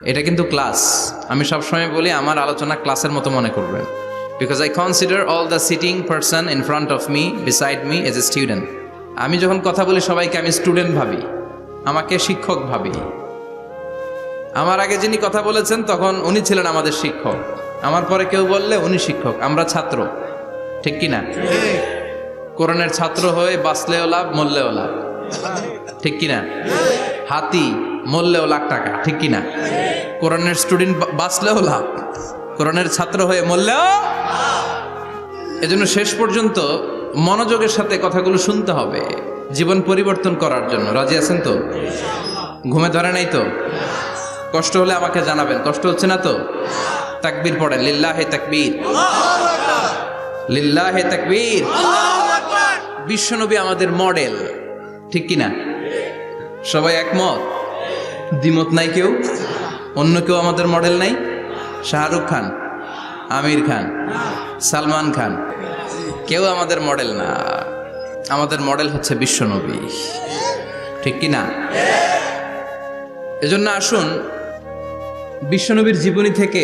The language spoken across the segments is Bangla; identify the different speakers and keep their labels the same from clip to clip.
Speaker 1: এটা কিন্তু ক্লাস। আমি সবসময় বলি আমার আলোচনা ক্লাসের মতো মনে করবেন, because I consider all the sitting person in front of me beside me as a student. আমি যখন কথা বলি সবাইকে আমি স্টুডেন্ট ভাবি, আমাকে শিক্ষক ভাবি। আমার আগে যিনি কথা বলেছেন তখন উনি ছিলেন আমাদের শিক্ষক, আমার পরে কেউ বললে উনি শিক্ষক, আমরা ছাত্র, ঠিক কি না? কোরআনের ছাত্র হয়ে বাঁচলেও লাভ, মরলেও লাভ, ঠিক কি না? হাতি মরলেও লাখ টাকা, ঠিক কি না? কোরআনের স্টুডেন্ট বাঁচলেও লাভ, কোরআনের ছাত্র হয়ে মরলেও। এজন্য শেষ পর্যন্ত মনোযোগের সাথে কথাগুলো শুনতে হবে জীবন পরিবর্তন করার জন্য। রাজি আছেন তো? ঘুমে ধরে নাই তো? কষ্ট হলে আমাকে জানাবেন। কষ্ট হচ্ছে না তো? তাকবীর পড়েন, লিল্লাহে তাকবীর, লিল্লাহে তাকবীর। বিশ্বনবী আমাদের মডেল, ঠিক কি না? সবাই একমত, দ্বিমত নাই কেউ? অন্য কেউ আমাদের মডেল নাই? শাহরুখ খান, আমির খান, সালমান খান, কেউ আমাদের মডেল না। আমাদের মডেল হচ্ছে বিশ্বনবী, ঠিক কি না? এজন্য আসুন বিশ্বনবীর জীবনী থেকে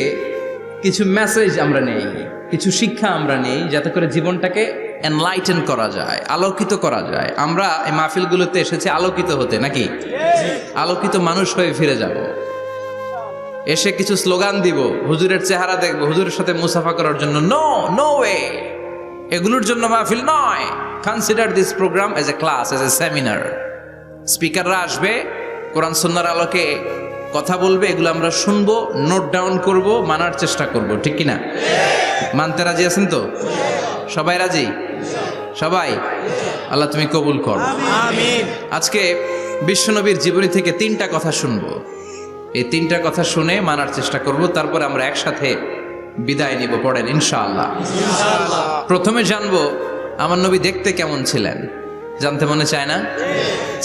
Speaker 1: কিছু মেসেজ আমরা নেই, কিছু শিক্ষা আমরা নেই, যাতে করে জীবনটাকে এনলাইটেন করা যায়, আলোকিত করা যায়। আমরা এই মাহফিলগুলোতে এসেছি আলোকিত হতে, নাকি? আলোকিত মানুষ হয়ে ফিরে যাব। এসে কিছু স্লোগান দিব, হুজুরের চেহারা দেখবো, হুজুরের সাথে মুসাফা করার জন্য। নো, নো ওয়ে, এগুলোর জন্য মাহফিল নয়। Consider this program as a class, as a seminar. স্পিকাররা আসবে, কোরআন সুন্নাহর আলোকে কথা বলবে, এগুলো আমরা শুনবো, নোট ডাউন করব, মানার চেষ্টা করব, ঠিক কি না? মানতে রাজি আছেন তো? সবাই রাজি? সবাই? আল্লাহ তুমি কবুল কর, আমিন। আজকে বিশ্বনবীর জীবনী থেকে 3টা কথা শুনবো। এই 3টা কথা শুনে মানার চেষ্টা করব, তারপর আমরা একসাথে বিদায় নিব। পড়েন ইনশাআল্লাহ। প্রথমে জানবো আমার নবী দেখতে কেমন ছিলেন। জানতে মনে চায় না?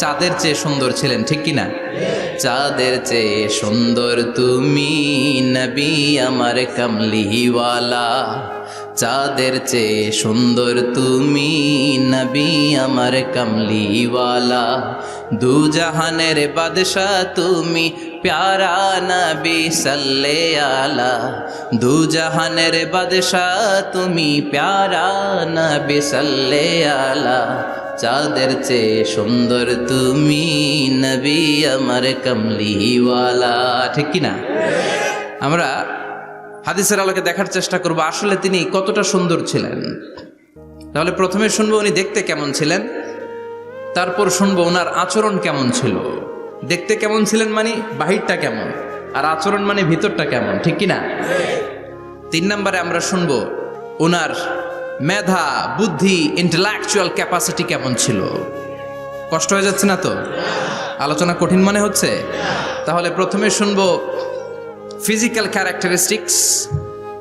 Speaker 1: চাঁদের চেয়ে সুন্দর ছিলেন, ঠিক কি না? চাঁদের চেয়ে সুন্দর তুমি নবী আমার কামলিওয়ালা, চাঁদের চেয়ে সুন্দর তুমি নবী আমার কামলিওয়ালা, দু জাহানের বাদশাহ তুমি প্যারা নবী সাল্লে আলা, দু জাহানের বাদশাহ তুমি প্যারা নবী সাল্লে আলা, চাঁদের চেয়ে সুন্দর তুমি নবী আমার কামলিওয়ালা, ঠিক কি না? আমরা হাদিসের আলোকে দেখার চেষ্টা করব আসলে তিনি কতটা সুন্দর ছিলেন। তাহলে প্রথমে শুনবো উনি দেখতে কেমন ছিলেন, তারপর শুনবো ওনার আচরণ কেমন ছিল। দেখতে কেমন ছিলেন মানে বাহিরটা কেমন, আর আচরণ মানে ভিতরটা কেমন, ঠিক কি না? 3 নম্বরে আমরা শুনবো ওনার মেধা, বুদ্ধি, ইন্টেলেকচুয়াল ক্যাপাসিটি কেমন ছিল। কষ্ট হয়ে যাচ্ছে না তো? আলোচনা কঠিন মনে হচ্ছে? তাহলে প্রথমে শুনবো ফিজিক্যাল ক্যারেক্টারিস্টিক্স,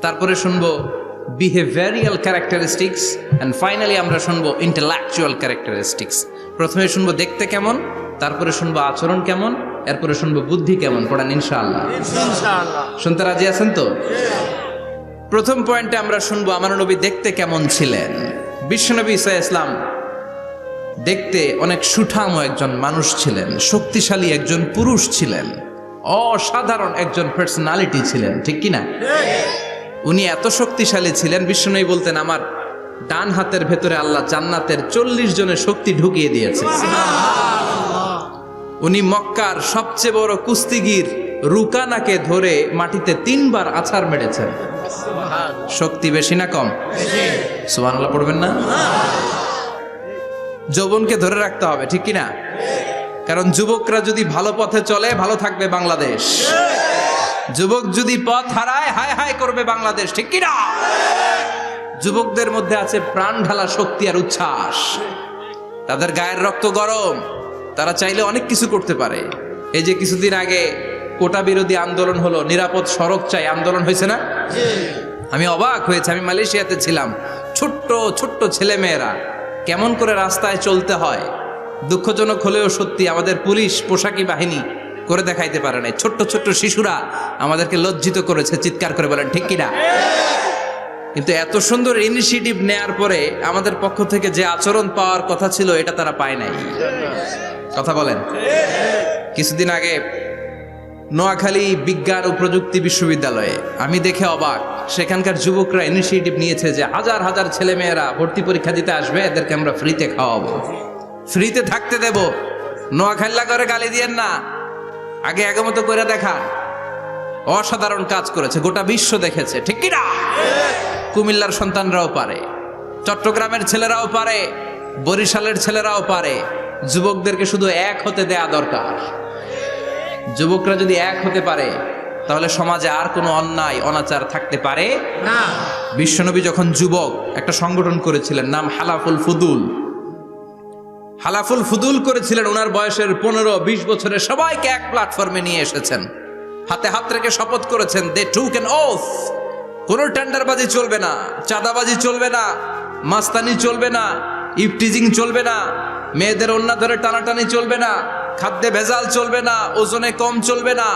Speaker 1: তারপরে শুনবো বিহেভিয়ারিয়াল ক্যারেক্টারিস্টিক্স, অ্যান্ড ফাইনালি আমরা শুনবো ইন্টেলেকচুয়াল ক্যারেক্টারিস্টিক্স। প্রথমে শুনবো দেখতে কেমন, তারপরে শুনবো আচরণ কেমন, এরপরে শুনবো বুদ্ধি কেমন। পড়েন ইনশাআল্লাহ। শুনতে রাজি আছেন তো? প্রথম পয়েন্টে আমরা শুনবো আমার নবী দেখতে কেমন ছিলেন। বিশ্বনবী ঈসা ইসলাম দেখতে অনেক সুঠাম একজন মানুষ ছিলেন, শক্তিশালী একজন পুরুষ ছিলেন, অসাধারণ একজন পার্সোনালিটি ছিলেন, ঠিক কি না? উনি এত শক্তিশালী ছিলেন, বিশ্বনবী বলতেন আমার ডান হাতের ভেতরে আল্লাহ জান্নাতের 40 জনের শক্তি ঢুকিয়ে দিয়েছে। উনি মক্কার সবচেয়ে বড় কুস্তিগির রুকানাকে ধরে মাটিতে 3 বার আছাড় মেরেছেন। শক্তি বেশি না কম? সুবহানাল্লাহ পড়বেন না? যৌবনকে ধরে রাখতে হবে, ঠিক কি না? কারণ যুবকরা যদি ভালো পথে চলে ভালো থাকবে বাংলাদেশ, যুবক যদি পথ হারায় হায় হায় করবে বাংলাদেশ, ঠিক কি না? যুবকদের মধ্যে আছে প্রাণ ঢালা শক্তি আর উচ্ছ্বাস, তাদের গায়ের রক্ত গরম, তারা চাইলে অনেক কিছু করতে পারে। এই যে কিছুদিন আগে কোটা বিরোধী আন্দোলন হলো, নিরাপদ সড়ক চাই আন্দোলন হয়েছে না? আমি অবাক হয়েছে, আমি মালয়েশিয়াতে ছিলাম, ছোট্ট ছোট্ট ছেলে মেয়েরা কেমন করে রাস্তায় চলতে হয়, দুঃখজনক হলেও সত্যি আমাদের পুলিশ পোশাকি বাহিনী করে দেখাইতে পারে নাই। ছোট্ট ছোট্ট শিশুরা আমাদেরকে লজ্জিত করেছে, চিৎকার করে বলেন, ঠিক কিনা? কিন্তু এত সুন্দর ইনিশিয়েটিভ নেয়ার পরে আমাদের পক্ষ থেকে যে আচরণ পাওয়ার কথা ছিল এটা তারা পায় নাই। কথা বলেন। কিছুদিন আগে নোয়াখালী বিজ্ঞান ও প্রযুক্তি বিশ্ববিদ্যালয়ে আমি দেখে অবাক, সেখানকার যুবকরা ইনিশিয়েটিভ নিয়েছে যে হাজার হাজার ছেলে মেয়েরা ভর্তি পরীক্ষা দিতে আসবে, এদেরকে আমরা ফ্রিতে খাওয়াবো, ফ্রিতে থাকতে দেব। নোয়াখাল্লা করে গালি দিয়েন না, আগে মতো করে দেখান। অসাধারণ কাজ করেছে, গোটা বিশ্ব দেখেছে, ঠিক কি না? কুমিল্লার সন্তানরাও পারে, চট্টগ্রামের ছেলেরাও পারে, বরিশালের ছেলেরাও পারে। যুবকদেরকে শুধু এক হতে দেয়া দরকার। যুবকরা যদি এক হতে পারে তাহলে সমাজে আর কোনো অন্যায় অনাচার থাকতে পারে না। বিশ্বনবী যখন যুবক একটা সংগঠন করেছিলেন, নাম হালাফুল ফুদুল। হালাফুল ফুদুল করেছিলেন, ওনার বয়সের 15-20 বছরে সবাইকে এক প্ল্যাটফর্মে নিয়ে এসেছেন, হাতে হাত রেখে শপথ করেছেন, দে টুক অ্যান ওথ, কোনো টেন্ডারবাজি চলবে না, চাঁদাবাজি চলবে না, মাস্তানি চলবে না, ইফটিজিং চলবে না, মেয়েদের ওন্না ধরে টানাটানি চলবে না, খাদ্যে ভেজাল চলবে না, ওজনে কম চলবে না,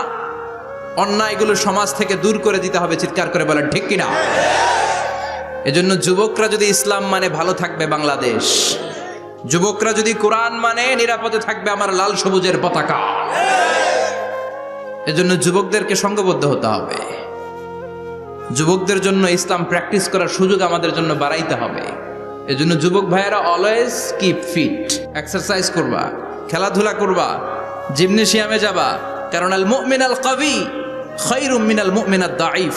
Speaker 1: অন্যায়গুলো সমাজ থেকে দূর করে দিতে হবে। চিৎকার করে বলেন ঠিক কিনা? এজন্য যুবকরা যদি ইসলাম মানে ভালো থাকবে বাংলাদেশ, যুবকরা যদি কোরআন মানে নিরাপদে থাকবে আমার লাল সবুজের পতাকা। এজন্য যুবকদেরকে সংঘবদ্ধ হতে হবে, যুবকদের জন্য ইসলাম প্র্যাকটিস করার সুযোগ আমাদের জন্য বাড়াইতে হবে। এজন্য যুবক ভাইয়েরা অলওয়েজ কিপ ফিট, এক্সারসাইজ করবা, খেলাধুলা করবা, জিমনেশিয়ামে যাবা, কারণ আল মুমিন আল কাবি খায়রুম মিনাল মুমিন আদ দাঈফ।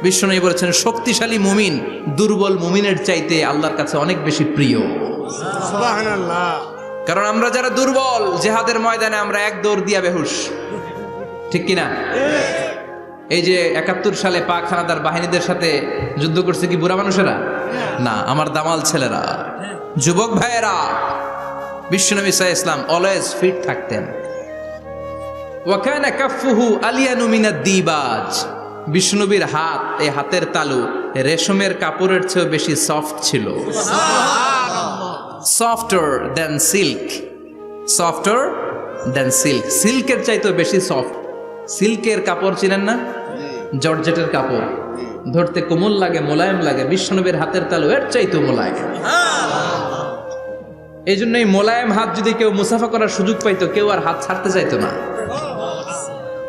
Speaker 1: বিশ্বনবী বলেছেন শক্তিশালী মুমিন দুর্বল মুমিনের চাইতে আল্লাহর কাছে অনেক বেশি প্রিয়। সুবহানাল্লাহ। কারণ আমরা যারা দুর্বল, জিহাদের ময়দানে আমরা এক দৌড় দিয়া বেহুশ, ঠিক কিনা? এই যে 71 সালে পাক হানাদার বাহিনীদের সাথে যুদ্ধ করছে কি বুড়া মানুষেরা? না, আমার দামাল ছেলেরা, যুবক ভাইয়েরা। বিশ্বনবী সাল্লাল্লাহু আলাইহি ওয়াসাল্লাম অলওয়েজ ফিট থাকতেন। ওয়া কানা কাফফুহু আলিয়ানু মিনাদ দিবাজ। বিশ্বনবীর হাত, এই হাতের তালু রেশমের কাপড়ের চেয়ে বেশি সফট ছিল। সুবহানাল্লাহ। Softer than silk, softer than silk, সিল্কের চাইতেও বেশি সফট। সিল্কের কাপড় ছিলেন না, জর্জেটের কাপড়, ধরতে কোমল লাগে, মোলায়েম লাগে। বিশ্বনবীর হাতের তালু এর চাইতেও মোলায়েম। এই জন্য এই মোলায়েম হাত যদি কেউ মুসাফা করার সুযোগ পাইতো, কেউ আর হাত ছাড়তে চাইতো না।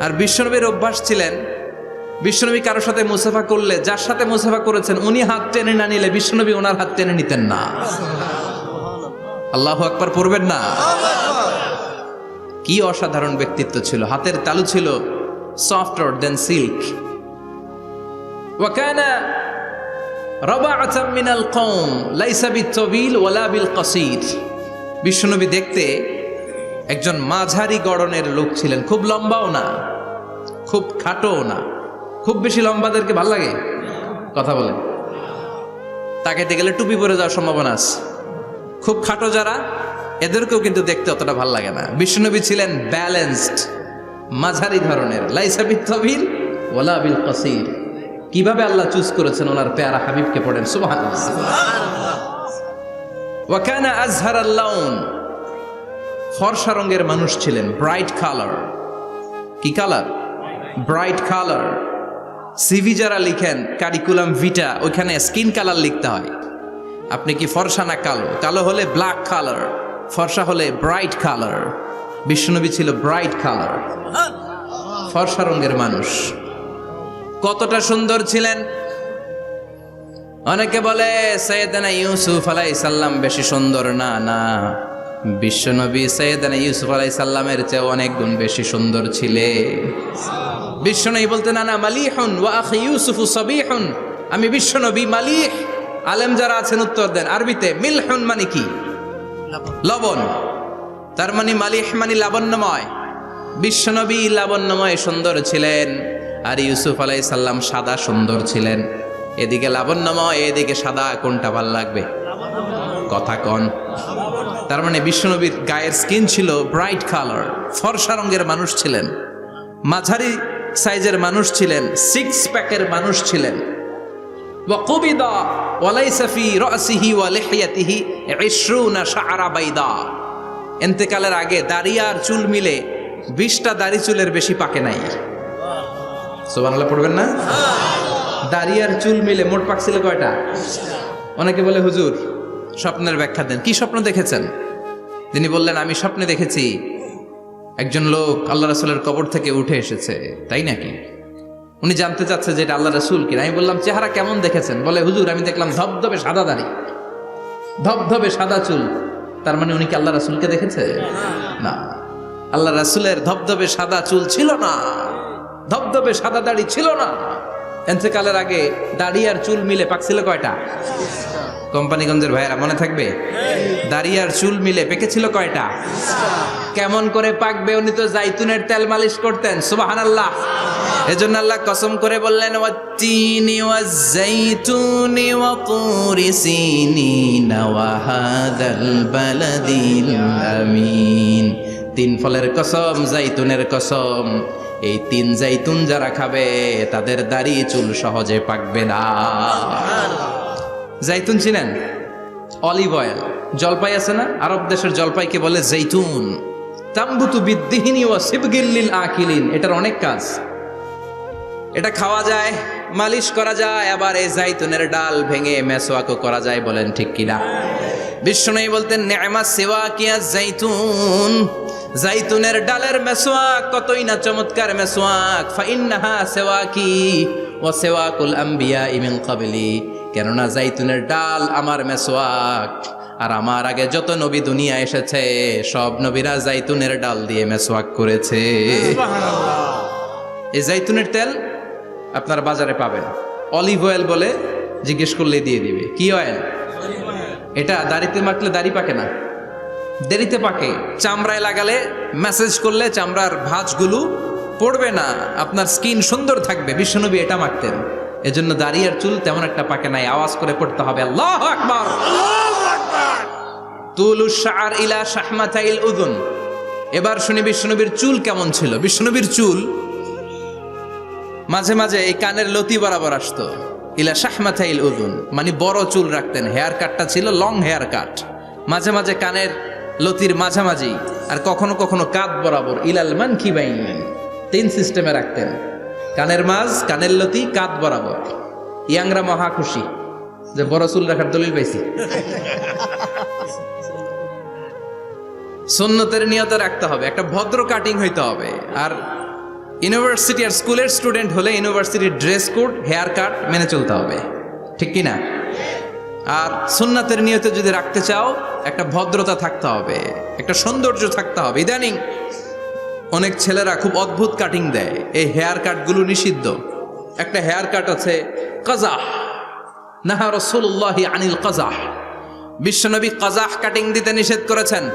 Speaker 1: আর বিশ্বনবীর অভ্যাস ছিলেন, বিশ্বনবী কারোর সাথে মুসাফা করলে, যার সাথে মুসাফা করেছেন উনি হাত টেনে না নিলে বিশ্বনবী ওনার হাত টেনে নিতেন না। আল্লাহু আকবার পড়বেন না? কি অসাধারণ ব্যক্তিত্ব ছিল, হাতের তালু ছিল সফটার দেন সিল্ক। ওয়া কানা রাবাআতাম মিনাল কওম লাইসা বিত-তাবিল ওয়ালা বিল কাসীর। বিশ্বনবী দেখতে একজন মাঝারি গড়নের লোক ছিলেন, খুব লম্বাও না, খুব খাটোও না। খুব বেশি লম্বাদেরকে ভাল লাগে? কথা বলেন। তাকাইতে গেলে টুপি পরে যাওয়ার সম্ভাবনা আছে। খুব খাটো যারা, এদেরকেও কিন্তু দেখতে অতটা ভাল লাগে না। বিশ্বনবী ছিলেন ব্যালেন্সড, মাঝারি ধরনের। লাইসা বিত-তাবিল ওয়ালা বিল কাসীর। কিভাবে আল্লাহ চুজ করেছেন ওনার পেয়ারা হাবিবকে, পড়েন সুবহানাল্লাহ। ওয়া কানা আযহারাল লাউন। ফর্সা রঙের মানুষ ছিলেন, ব্রাইট কালার। কি কালার? Bright colour. সিভি যারা লিখেন কারিকুলাম ভিটা, ওইখানে স্কিন কালার লিখতে হয়। আপনি কি ফর্সা না কালো? কালো হলে ব্ল্যাক কালার, ফর্সা হলে ব্রাইট কালার। বিশ্বনবী ছিল ব্রাইট কালার, ফর্সা রঙের মানুষ। কতটা সুন্দর ছিলেন! অনেকে বলে সাইয়েদনা ইউসুফ আলাইহিস সালাম বেশি সুন্দর। না না, বিশ্বনবী সাইয়েদনা ইউসুফ আলাইহিস সালামের চেয়ে অনেক গুণ বেশি সুন্দর ছিলেন। বিশ্বনবী বলতেন আনা মালিহুন ওয়া আখি ইউসুফু সাবিহুন। আমি বিশ্বনবী মালিহ। আলেম যারা আছেন উত্তর দেন আরবিতে। মিলহুন মানে কি? লবণ। তার মানে মালিহ মানে লাবণ্যময়। বিশ্বনবী লাবণ্যময় সুন্দর ছিলেন, আর ইউসুফ আলাইহিস সালাম সাদা সুন্দর ছিলেন। এদিকে লাবণ্যময়, এদিকে সাদা, কোনটা ভাল লাগবে? কথা কন। তার মানে বিশ্বনবীর গায়ের স্কিন ছিল ব্রাইট কালার, ফর্সা রঙের মানুষ ছিলেন, মাঝারি সাইজের মানুষ ছিলেন, সিক্স প্যাকের মানুষ ছিলেন। ওয়া কুবিদা ওয়া লাইসা ফি রাসিহি ওয়া লিহিয়াতিহি 20 শাআরা বাইদা। ইন্তেকালের আগে দাড়ি আর চুল মিলে 20টা দাড়ি চুলের বেশি পাকে নাই। সুবহানাল্লাহ পড়বেন না? দাড়ি আর চুল মিলে মোট পাকছিল কয়টা? অনেকে বলে হুজুর স্বপ্নের ব্যাখ্যা দেন। কি স্বপ্ন দেখেছেন? তিনি বললেন আমি স্বপ্নে দেখেছি একজন লোক আল্লাহ রাসূলের কবর থেকে উঠে এসেছে, তাই নাকি? উনি জানতে চাচ্ছে যে এটা আল্লাহ রাসূল কিনা। আমি বললাম চেহারা কেমন দেখেছেন? বলে হুজুর আমি দেখলাম ধবধবে সাদা দাড়ি, ধবধবে সাদা চুল। তার মানে উনি কি আল্লাহ রাসূলকে দেখেছে? না, আল্লাহ রাসূলের ধবধবে সাদা চুল ছিল না, ধবধবে সাদা দাড়ি ছিল না। এতেকালের আগে দাড়ি আর চুল মিলে পাকছিল কয়টা? কোম্পানিগঞ্জের ভাইয়েরা মনে থাকবে? দাড়ি আর চুল মিলে পেকেছিল কয়টা? কেমন করে পাকবে? উনি তো জাইতুনের তেল মালিশ করতেন। সুবহানাল্লাহ। এজন্য আল্লাহ কসম করে বললেন ওয়াত্তিনি ওয়াজ-জাইতুনি ওয়া তুরি সিনিনা ওয়া হাদাল বালাদিল আমিন। তিন ফলের কসম, জাইতুনের কসম, এই তিন জাইতুন যারা খাবে তাদের দাড়ি চুল সহজে পাকবে না। জাইতুন চিনেন? Olive oil. জলপাই আছে না, আরব দেশের জলপাইকে বলে জাইতুন। তাম্বুতু বিদ্দিহিনি ওয়া সিবগিল লিল আকিলিন। এটার অনেক কাজ। এটা খাওয়া যায়, মালিশ করা যায়, আবার এই জাইতুনের ডাল ভেঙে মেসওয়াকও করা যায়। বলেন ঠিক কিনা? বিশ্বনবী বলতেন নি'মা সিওয়াকিয়া জাইতুন, জাইতুনের ডালের মেসওয়াক কতই না চমৎকার মেসওয়াক। ফাইন্নাহা সিওয়াকি ওয়া সিওয়াকুল আম্বিয়া মিন ক্বাবলি। কেননা জাইতুনের ডাল আমার মেসওয়াক, আর আমার আগে যত নবী দুনিয়া এসেছে সব নবীরা জাইতুনের ডাল দিয়ে মেসওয়াক করেছে। এই জাইতুনের তেল আপনারা বাজারে পাবেন। অলিভ অয়েল বলে জিজ্ঞেস করলে দিয়ে দিবে। কি অয়েল? এটা দাড়িতে মাখলে দাড়ি পাকে না, দেরিতে পাকে। চামড়ায় লাগালে ম্যাসেজ করলে চামড়ার ভাঁজগুলো পড়বে না, আপনার স্কিন সুন্দর থাকবে। বিশ্বনবী এটা মাখতেন। এজন্য দাড়ি আর চুল তেমন একটা পাকে নাই। আওয়াজ করে পড়তে হবে আল্লাহু আকবার। তুলুশ শাআর ইলা শাহমাতাইল উযুন। এবার শুনি বিশ্বনবীর চুল কেমন ছিল। বিশ্বনবীর চুল মাঝে মাঝে এই কানের লতি বরাবর আসতো। ইলা শাহমাতাইল উযুন মানে বড় চুল রাখতেন। হেয়ার কাটটা ছিল লং হেয়ার কাট, মাঝে মাঝে কানের লতির মাঝামাঝি, আর কখনো কখনো কাঁধ বরাবর। ইলাল মানকিবাইন, তিন সিস্টেমে রাখতেন। কানের মাঝ, কানের লতি, কাঁধ বরাবর। ইয়াংরা মহা খুশি যে বড় চুল রাখার দলিল পাইছি। সুন্নতের নিয়ত রাখতে হবে, একটা ভদ্র কাটিং হইতে হবে। আর ইউনিভার্সিটি আর স্কুলের স্টুডেন্ট হলে ইউনিভার্সিটির ড্রেস কোড, হেয়ার কাট মেনে চলতে হবে, ঠিক কি না? আর সুন্নাতের নিয়তে যদি রাখতে চাও একটা ভদ্রতা থাকতে হবে, একটা সৌন্দর্য থাকতে হবে। ইদানিং অনেক ছেলেরা খুব অদ্ভুত কাটিং দেয়। এই হেয়ার কাটগুলো নিষিদ্ধ। একটা হেয়ার কাট আছে কাজাহ, নাহা রাসূলুল্লাহ আনিল কাজাহ। বিশ্বনবী কাজাহ কাটিং দিতে নিষেধ করেছেন।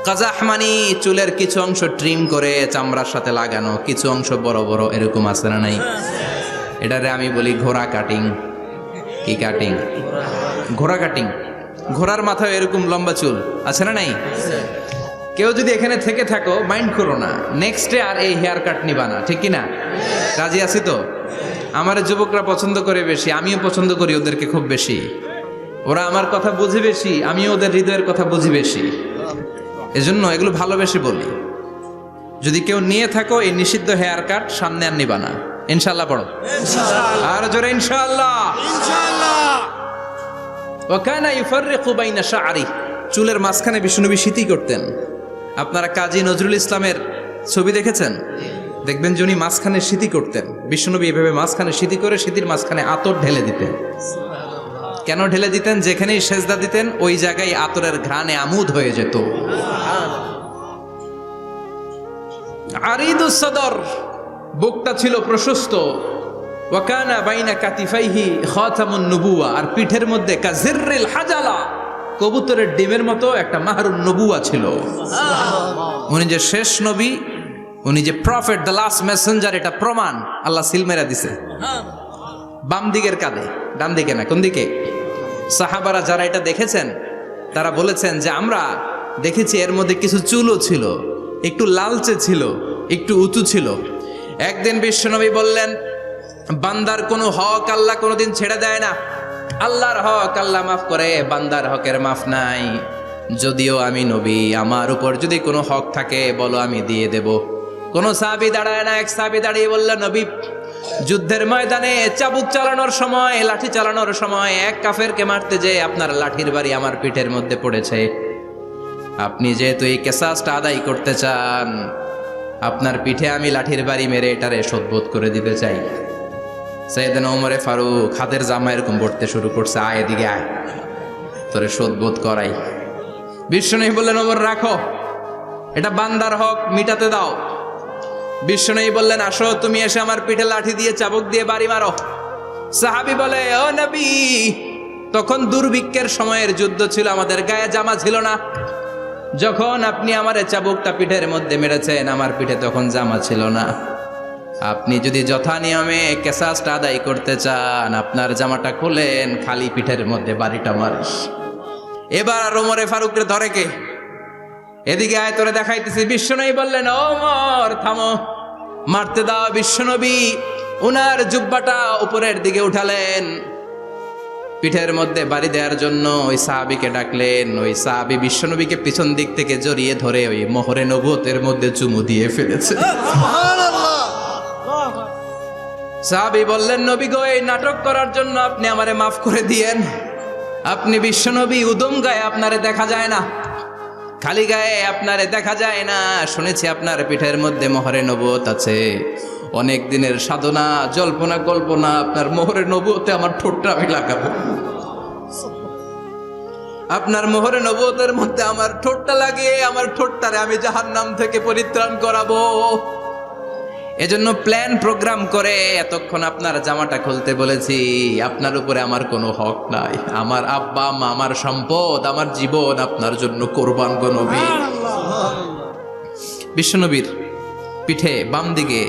Speaker 1: কাজাহ মানে চুলের কিছু অংশ ট্রিম করে চামড়ার সাথে লাগানো, কিছু অংশ বড় বড় এরকম আছে না নাই? এটারে আমি বলি ঘোড়া কাটিং। কি কাটিং? ঘোড়া কাটিং। ঘোড়ার মাথায় এরকম লম্বা চুল আছে না নাই? কেউ যদি এখানে থেকে থাকো মাইন্ড করো না, নেক্সটে আর এই হেয়ার কাট নিবা না, ঠিক কি না? রাজি আছি তো? আমার যুবকরা পছন্দ করে বেশি, আমিও পছন্দ করি ওদেরকে খুব বেশি। ওরা আমার কথা বুঝে বেশি, আমিও ওদের হৃদয়ের কথা বুঝি বেশি। এজন্য এগুলো ভালোবেসে বলি। যদি কেউ নিয়ে থাকো এই নিষিদ্ধ হেয়ার কাট, সামনে আর নিবা না। ইনশাআল্লাহ পড়ো। আর জোরে ইনশাআল্লাহ। ওয়া কানা ইউফাররিকু বাইনা শা'রি। চুলের মাঝখানে বিশ্বনবী সিঁথি করতেন। আপনারা কাজী নজরুল ইসলামের ছবি দেখেছেন? দেখবেন যে উনি মাঝখানে সিঁথি করতেন। বিশ্বনবী এভাবে মাঝখানে সিঁথি করে সিঁথির মাঝখানে আতর ঢেলে দিতেন। কেন ঢেলে দিতেন? যেখানেই সেজদা দিতেন ওই জায়গায় আতরের ঘ্রাণে আমোদ হয়ে যেত। আরিদুস সদর, বুকটা ছিল প্রশস্ত। ওয়া কানা বাইনা কাতিফাইহি খাতামুন নবুওয়া, আর পিঠের মধ্যে কাজিররিল হাজালা, কবুতরের ডিমের মতো একটা মাহরুন নবুওয়া ছিল। উনি যে শেষ নবী, উনি যে প্রফেট, দ্য লাস্ট মেসেঞ্জার, এটা প্রমাণ আল্লাহ সিল মেরা দিছে। বাম দিকের কাঁধে, ডান দিকে না। কোন দিকে? সাহাবারা যারা এটা দেখেছেন তারা বলেছেন যে আমরা দেখেছি এর মধ্যে কিছু চুলও ছিল, একটু লালচে ছিল, একটু উঁচু ছিল। একদিন বিশ্বনবী বললেন, বান্দার কোনো হক আল্লাহ কোনোদিন ছেড়ে দেয় না। আল্লাহর হক আল্লাহ মাফ করে, বান্দার হকের মাফ নাই। যদিও আমি নবী, আমার উপর যদি কোনো হক থাকে বলো, আমি দিয়ে দেব। কোনো সাহাবী দাঁড়ায় না। এক সাহাবী দাঁড়িয়ে বলল, নবী, যুদ্ধের ময়দানে চাবুক চালানোর সময়, লাঠি চালানোর সময় এক কাফেরকে মারতে যে আপনার লাঠির বাড়ি আমার পিঠের মধ্যে পড়েছে। আপনি যেহেতু এই কেসাসটা আদায় করতে চান, আপনার পিঠে আমি লাঠির বাড়ি মেরে এটারে শোধবোধ করে দিতে চাই। সাইয়েদনা ওমরে ফারুক হাতের জামা এরকম পড়তে শুরু করছে, আয় এদিকে আয়, তোরে শোধবোধ করাই। বিশ্বনবী বললেন, ওমর রাখো, এটা বান্দার হক, মিটাতে দাও। বিশ্বনবী বললেন, আসো তুমি এসে আমার পিঠে লাঠি দিয়ে চাবুক দিয়ে বাড়ি মারো। সাহাবী বলে, ও নবী, তখন দুর্ভিক্ষের সময়ের যুদ্ধ ছিল, আমাদের গায়ে জামা ছিল না। যখন আপনি আমার চাবুকটা পিঠের মধ্যে মেরেছেন, আমার পিঠে তখন জামা ছিল না। আপনি যদি যথা নিয়মে কেসাসটা আদায় করতে চান, আপনার জামাটা খুলেন, খালি পিঠের মধ্যে বাড়িটা মারিস। এবার ওমরে ফারুককে ধরে কে? এদিকে আয়, তোরে দেখাইতেছি। বিশ্বনবী বললেন, ওমর থামো, মারতে দাও। বিশ্বনবী উনার জুব্বাটা উপরের দিকে উঠালেন, পিঠের মধ্যে বাড়ি দেওয়ার জন্য ওই সাহাবীকে ডাকলেন। ওই সাহাবী বিশ্বনবীকে পিছন দিক থেকে জড়িয়ে ধরে ওই মোহরে নবুয়তের মধ্যে চুমু দিয়ে ফেলেছে। সাহাবী বললেন, নবী গো, এই নাটক করার জন্য আপনি আমারে মাফ করে দিয়েন। আপনি বিশ্বনবী, উদম গায়ে আপনারে দেখা যায় না, খালি গায়ে আপনারে দেখা যায় না। শুনেছি আপনার পিঠের মধ্যে মোহরে নবুয়ত আছে। অনেক দিনের সাধনা, জল্পনা কল্পনা, আপনার মোহরে নবুয়তে আমার ঠোঁটটা আমি লাগাবো। আপনার মোহরে নবুয়তের মধ্যে আমার ঠোঁটটা লাগিয়ে আমার ঠোঁটটারে আমি জাহান্নাম থেকে পরিত্রাণ করাবো। এজন্য প্ল্যান প্রোগ্রাম করে এতক্ষণ আপনার জামাটা খুলতে বলেছি। আপনার উপরে আমার কোনো হক নাই। আমার আব্বা মা, আমার সম্পদ, আমার জীবন আপনার জন্য কোরবান গো নবী। বিশ্বনবীর পিঠে বাম দিকে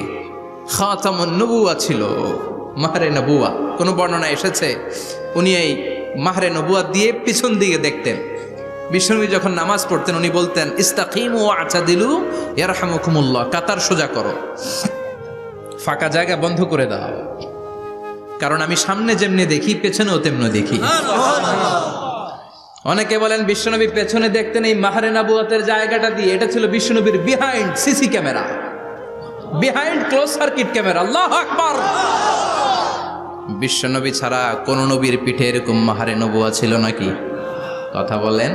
Speaker 1: খাতামুন নবুয়া ছিল, মাহরে নবুয়া। কোন বর্ণনা এসেছে উনি এই মাহরে নবুয়া দিয়ে পিছন দিকে দেখতেন। বিশ্বনবী যখন নামাজ পড়তেন উনি বলতেন, ইস্তাকিমু ওয়া'তাদিলু ইয়ারহামুকুমুল্লাহ, কাতার সোজা করো, ফাঁকা জায়গা বন্ধ করে দাও, কারণ আমি সামনে যেমনি দেখি পেছনেও তেমনি দেখি। অনেকে বলেন বিশ্বনবী পেছনে দেখতেন এই মাহরে নবুয়াতের জায়গাটা দিয়ে। এটা ছিল বিশ্বনবীর behind CC camera, behind close circuit camera. আল্লাহু আকবার। বিশ্বনবী ছাড়া কোন নবীর পিঠে এরকম মাহরে নবুয়া ছিল নাকি? কথা বলেন।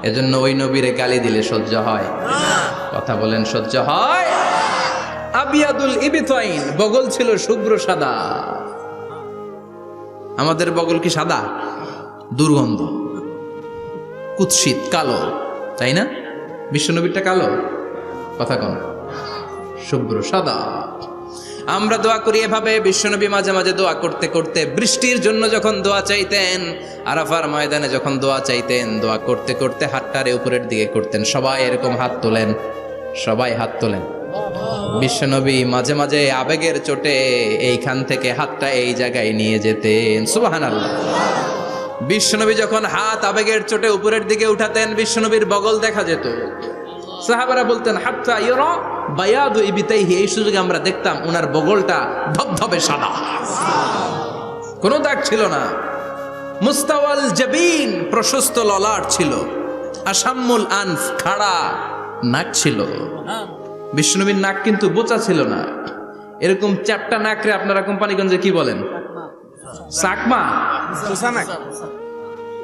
Speaker 1: এজন্য ওই নবীরে গালি দিলে সহ্য হয়? কথা বলেন, সহ্য হয়? আবিয়াদুল ইবতাইন, বগল ছিল শুভ্র সাদা। আমাদের বগল কি সাদা? দুর্গন্ধ, কুৎসিত, কালো, তাই না? বিশ্বনবীরটা কালো? কথা কন, শুভ্র সাদা। আমরা দোয়া করি এভাবে। বিশ্বনবী মাঝে মাঝে দোয়া করতে করতে বৃষ্টির জন্য যখন দোয়া চাইতেন, আরাফার ময়দানে যখন দোয়া চাইতেন, দোয়া করতে করতে হাতটারে উপরের দিকে করতেন। সবাই এরকম হাত তোলেন, সবাই হাত তোলেন। বিশ্বনবী মাঝে মাঝে আবেগের চোটে এইখান থেকে হাতটা এই জায়গায় নিয়ে যেতেন। সুবহানাল্লাহ। বিশ্বনবী যখন হাত আবেগের চোটে উপরের দিকে উঠাতেন, বিশ্বনবীর বগল দেখা যেত। সাহাবারা বলতেন, হাত্তা ইরা বায়াদু ইবতাইহি, এই সুযোগে আমরা দেখতাম ওনার বগলটা ধবধবে সাদা, কোনো দাগ ছিল না। মুস্তাওয়াল জাবিন, প্রশস্ত ললাট ছিল। আসাম্মুল আনফ, খাড়া নাক ছিল। বিষ্ণুবীর নাক কিন্তু বোচা ছিল না। এরকম চারটা নাকরে আপনারা কোম্পানিগঞ্জে কি বলেন? চাকমা,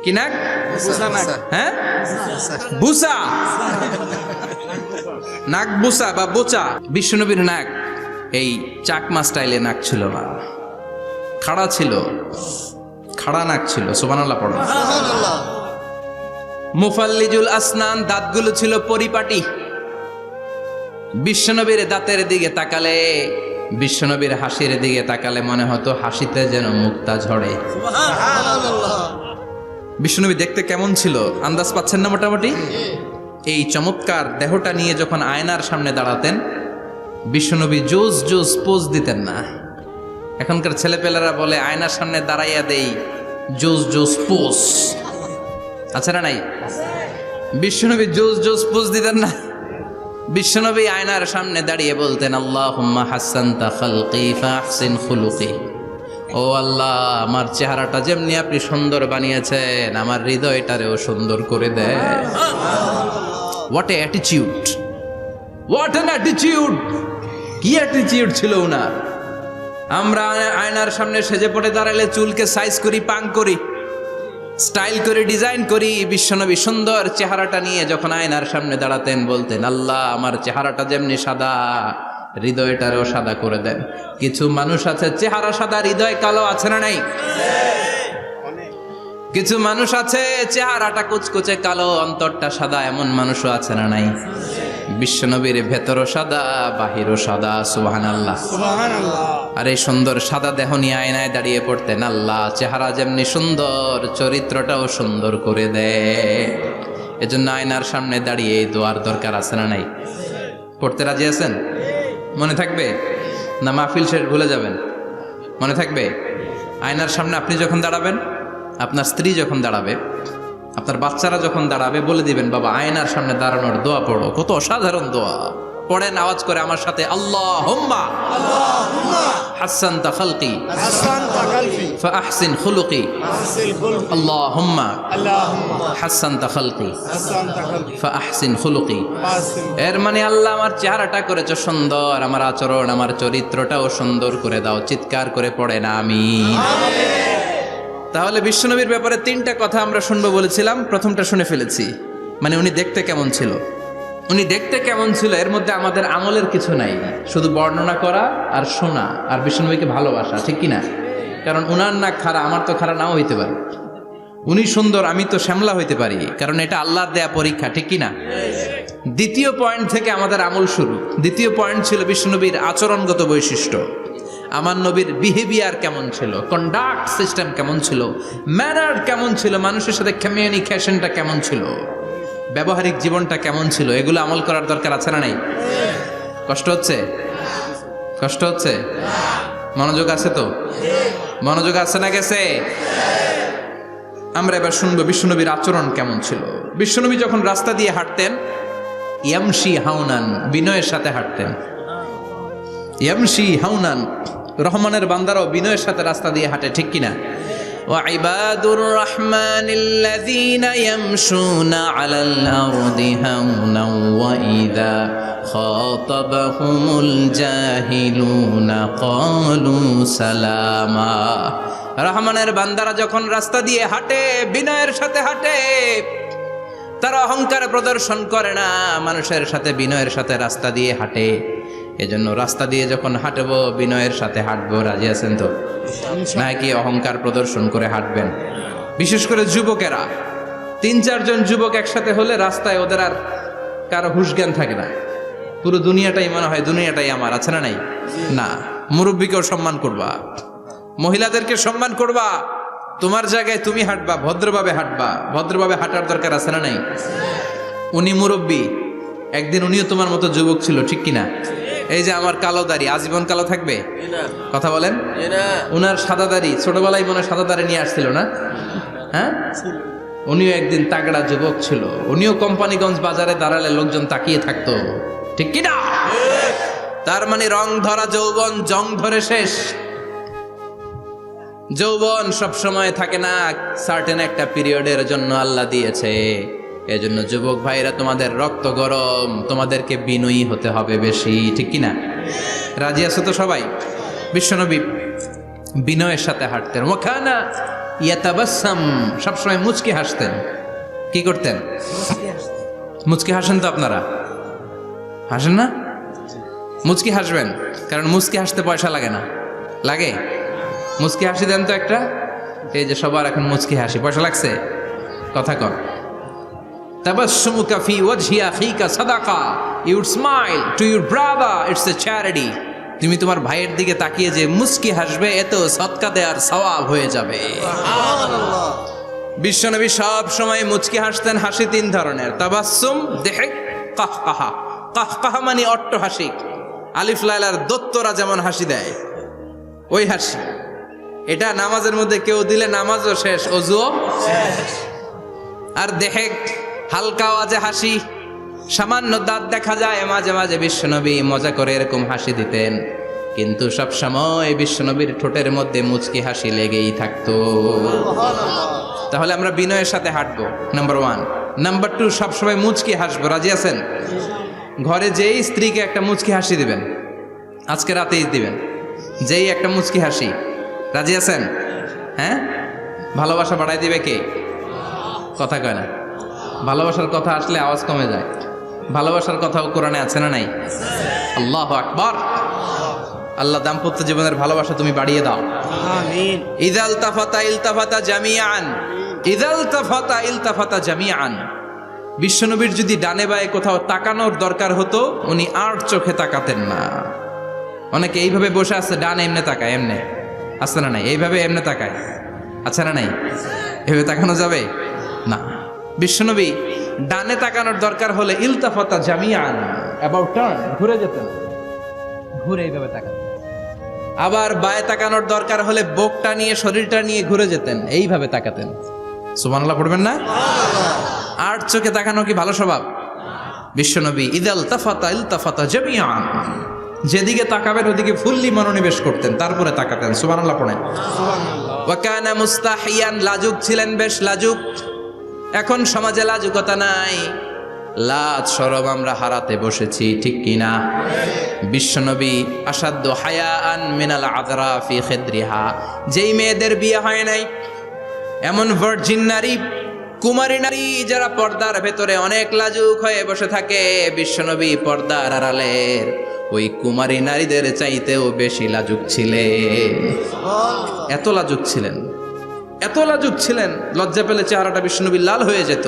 Speaker 1: কি নাক? হ্যাঁ, বুসা, নাক বুসা বা বোচা। বিশ্বনবীর নাক এই চাকমা স্টাইলে নাক ছিল না, খাড়া ছিল, খাড়া নাক ছিল। সুবহানাল্লাহ পড়ো। মুফাল্লিজুল আসনান, দাঁতগুলো ছিল পরিপাটি। বিশ্বনবীর দাঁতের দিকে তাকালে, বিশ্বনবীর হাসির দিকে তাকালে মনে হতো হাসিতে যেন মুক্তা ঝরে। বিশ্বনবী দেখতে কেমন ছিল আন্দাজ পাচ্ছেন না মোটামুটি? এই চমৎকার দেহটা নিয়ে যখন আয়নার সামনে দাঁড়াতেন, বিশ্বনবী জোস জোস পোজ দিতেন না। এখনকার ছেলেপেলেরা বলে আয়নার সামনে দাঁড়াইয়া দেই জোস জোস পোজ, আছে না নাই? বিশ্বনবী জোস জোস পোজ দিতেন না। বিশ্বনবী আয়নার সামনে দাঁড়িয়ে বলতেন, আল্লাহুম্মা হাসানতা খালকি ফাহসিন খুলুকি। ও আল্লাহ, আমার চেহারাটা যেমনি আপনি সুন্দর বানিয়েছেন, আমার হৃদয়টারেও সুন্দর করে দেয়। What a attitude, what an attitude! কি অ্যাটিটিউড ছিল ওনার! আমরা আয়নার সামনে সেজে পড়ে দাঁড়ালে চুলকে সাইজ করি, পাং করি, স্টাইল করে ডিজাইন করি। বিশ্বনবী সুন্দর চেহারাটা নিয়ে যখন আয়নার সামনে দাঁড়াতেন বলতেন, আল্লাহ আমার চেহারাটা যেমনি সাদা হৃদয়টারও সাদা করে দেন। কিছু মানুষ আছে চেহারা সাদা হৃদয় কালো, আছে না নাই? কিছু মানুষ আছে চেহারাটা কুচকুচে কালো অন্তরটা সাদা, এমন মানুষও আছে না নাই? বিশ্বনবীর ভেতরও সাদা বাহিরও সাদা। সুবহানাল্লাহ। আর এই সুন্দর সাদা দেহ নিয়ে আয়নায় দাঁড়িয়ে পড়তেন, আল্লাহ চেহারা যেমনি সুন্দর চরিত্রটাও সুন্দর করে দেয়। এজন্য আয়নার সামনে দাঁড়িয়ে এই দোয়ার দরকার আছে না নাই? পড়তে রাজি আছেন? মনে থাকবে না মাহফিল শেষ ভুলে যাবেন? মনে থাকবে? আয়নার সামনে আপনি যখন দাঁড়াবেন, আপনার স্ত্রী যখন দাঁড়াবে, আপনার বাচ্চারা যখন দাঁড়াবে, বলে দিবেন বাবা আয়নার সামনে দাঁড়ানোর দোয়া পড়ো। কত অসাধারণ দোয়া! পড়েন আওয়াজ করে আমার সাথে, আল্লাহুম্মা হাসানতা খালকি ফাআহসিন খুলুকি, আল্লাহুম্মা হাসানতা খালকি ফাআহসিন খুলুকি। এর মানে আল্লাহ আমার চেহারাটা করেছো সুন্দর, আমার আচরণ আমার চরিত্রটাও সুন্দর করে দাও। চিৎকার করে পড়েন আমিন। তাহলে বিশ্বনবীর ব্যাপারে 3টা কথা আমরা শুনবো বলেছিলাম, প্রথমটা শুনে ফেলেছি। মানে উনি দেখতে কেমন ছিল, উনি দেখতে কেমন ছিল, এর মধ্যে আমাদের আমলের কিছু নাই, শুধু বর্ণনা করা আর শোনা আর বিশ্বনবীকে ভালোবাসা, ঠিক কিনা? কারণ উনার না খাড়া, আমার তো খাড়া নাও হইতে পারে। উনি সুন্দর, আমি তো শ্যামলা হইতে পারি, কারণ এটা আল্লাহর দেয়া পরীক্ষা, ঠিক কিনা? দ্বিতীয় পয়েন্ট থেকে আমাদের আমল শুরু। দ্বিতীয় পয়েন্ট ছিল বিশ্বনবীর আচরণগত বৈশিষ্ট্য। আমার নবীর বিহেভিয়ার কেমন ছিল, কন্ডাক্ট সিস্টেম কেমন ছিল, ম্যানার কেমন ছিল, মানুষের সাথে কমিউনিকেশনটা কেমন ছিল, ব্যবহারিক জীবনটা কেমন ছিল, এগুলো আমল করার দরকার আছে না নাই? কষ্ট হচ্ছে? কষ্ট হচ্ছে? মনোযোগ আছে তো? মনোযোগ আছে না গেছে? আমরা এবার শুনবো বিশ্বনবীর আচরণ কেমন ছিল। বিশ্বনবী যখন রাস্তা দিয়ে হাঁটতেন, ইয়ামশি হাউনান, বিনয়ের সাথে হাঁটতেন। ইয়ামশি হাউনান, রহমানের বান্দারাও বিনয়ের সাথে রাস্তা দিয়ে হাঁটে, ঠিক কিনা? ওয়াইবাদুর রহমানিল্লাযীনা ইয়ামশুনা আলাল আরদি হাওনাও ওয়া ইযা খাতাবাহুমুল জাহিলুনা ক্বালু সালামা। রহমানের বান্দারা যখন রাস্তা দিয়ে হাঁটে, বিনয়ের সাথে হাঁটে, তারা অহংকার প্রদর্শন করে না, মানুষের সাথে বিনয়ের সাথে রাস্তা দিয়ে হাঁটে। এজন্য রাস্তা দিয়ে যখন হাঁটবো বিনয়ের সাথে হাঁটবো। রাজি আছেন তো? নাকি অহংকার প্রদর্শন করে হাঁটবেন? বিশেষ করে যুবকেরা, 3-4 জন যুবক একসাথে হলে রাস্তায় ওদের আর কারো হুঁশ জ্ঞান থাকে না, পুরো দুনিয়াটাই মনে হয় দুনিয়াটাই আমার, আছে না নাই? না, মুরব্বীকেও সম্মান করবা, মহিলাদেরকে সম্মান করবা, তোমার জায়গায় তুমি হাঁটবা, ভদ্রভাবে হাঁটবা। ভদ্রভাবে হাঁটার দরকার আছে না নাই? উনি মুরব্বী, একদিন উনিও তোমার মতো যুবক ছিল, ঠিক কিনা? এই যে আমার কালো দাড়ি আজীবন কালো থাকবে? কথা বলেন। উনার সাদা দাড়ি ছোটবেলায় মনে সাদা দাড়ি নিয়ে আসছিল না? হ্যাঁ, উনিও একদিন তাগড়া যুবক ছিল, উনিও কোম্পানিগঞ্জ বাজারে দাঁড়ালে লোকজন তাকিয়ে থাকতো, ঠিক কিনা? তার মানে রং ধরা যৌবন জং ধরে শেষ। যৌবন সব সময় থাকে না, সার্টেন একটা পিরিয়ডের জন্য আল্লাহ দিয়েছে। এজন্য যুবক ভাইরা, তোমাদের রক্ত গরম, তোমাদেরকে বিনয়ী হতে হবে বেশি, ঠিক কিনা? রাজি আছো তো সবাই? বিশ্বনবী বিনয়ের সাথে হাঁটতেন। ওয়াকানা ইয়াতাবাসসাম, সবসময় মুচকি হাসতেন। কি করতেন? মুচকি হাসেন তো আপনারা? হাসেন না? মুচকি হাসবেন, কারণ মুচকি হাসতে পয়সা লাগে না। লাগে? মুচকি হাসি দেন তো একটা। এই যে সবার এখন মুচকি হাসি, পয়সা লাগছে? কথা কর। তাবাসসুমুকা ফি ওয়াজহি আখিকা সাদাকা, you would smile to your brother, it's a charity. তুমি তোমার ভাইয়ের দিকে তাকিয়ে যে মুচকি হাসবে, এত সদকা দেওয়ার সওয়াব হয়ে যাবে। সুবহানাল্লাহ। বিশ্বনবী সব সময় মুচকি হাসতেন। হাসি 3 ধরনের, তাবাসসুম, দিহক, কাহকাহা। কাহকাহা মানে অট্টহাসি, আলিফ লাইলার দত্তরা যেমন হাসি দেয় ওই হাসি। এটা নামাজের মধ্যে কেউ দিলে নামাজও শেষ, ওযুও শেষ। আর দেহেক, হালকা আওয়াজে হাসি, সামান্য দাঁত দেখা যায় মাঝে মাঝে। বিশ্বনবী মজা করে এরকম হাসি দিতেন, কিন্তু সব সময় বিশ্বনবীর ঠোঁটের মধ্যে মুচকি হাসি লেগেই থাকতো। তাহলে আমরা বিনয়ের সাথে হাঁটবো, নাম্বার 1। নাম্বার 2, সবসময় মুচকি হাসবো। রাজি আছেন? ঘরে যেই স্ত্রীকে একটা মুচকি হাসি দিবেন, আজকে রাতেই দিবেন, যেই একটা মুচকি হাসি। রাজি আছেন? হ্যাঁ, ভালোবাসা বাড়াই দিবে কে? কথা কয় না। ভালোবাসার কথা আসলে আওয়াজ কমে যায়। ভালোবাসার কথাও কোরআনে আছে না নাই? আল্লাহু আকবার। আল্লাহ দাম্পত্য জীবনের ভালোবাসা তুমি বাড়িয়ে দাও।
Speaker 2: আমিন।
Speaker 1: ইদাল তাফাতা ইলতাফাতা জামিআন, ইদাল তাফাতা ইলতাফাতা জামিআন। বিশ্বনবীর যদি ডানে বায়ে কোথাও তাকানোর দরকার হতো, উনি আর চোখে তাকাতেন না। অনেকে এইভাবে বসে আছে, ডানে এমনে তাকায়, এমনে আছে না নাই? এইভাবে এমনে তাকায়, আছে না নাই? এভাবে তাকানো যাবে না। বিশ্বনবী ডানে তাকানোর দরকার হলে ইলতাফাতা জামিআন, অ্যাবাউট টার্ন, ঘুরে যেতেন, ঘুরে এইভাবে তাকাতেন। আবার বায়ে তাকানোর দরকার হলে বুকটা নিয়ে, শরীরটা নিয়ে ঘুরে যেতেন, এইভাবে তাকাতেন। সুবহানাল্লাহ পড়বেন না? আর চোখে তাকানো কি ভালো স্বভাব? বিশ্বনবী ইদাল তাফাতা ইলতাফাতা জামিআন, যেদিকে তাকাবেন ওদিকে ফুল্লি মনোনিবেশ করতেন, তারপরে তাকাতেন। সুবহানাল্লাহ পড়েন। ওয়া কানা মুস্তাহিয়ান, লাজুক ছিলেন, বেশ লাজুক। এখন সমাজে লাজুকতা নাই, লাজ শরম আমরা হারাতে বসেছি, ঠিক কিনা? বিশ্বনবী আসাদ্দু হায়াআন মিনাল আযরা ফি খিদরিহা, যেই মেয়েদের বিয়ে হয় নাই, এমন ভার্জিন নারী, কুমারী নারী যারা পর্দার ভেতরে অনেক লাজুক হয়ে বসে থাকে, বিশ্বনবী পর্দার আড়ালের ওই কুমারী নারীদের চাইতেও বেশি লাজুক ছিলেন। এত লাজুক ছিলেন, এত লাজুক ছিলেন, লজ্জা পেলে চেহারাটা বিশ্বনবীর লাল হয়ে যেত।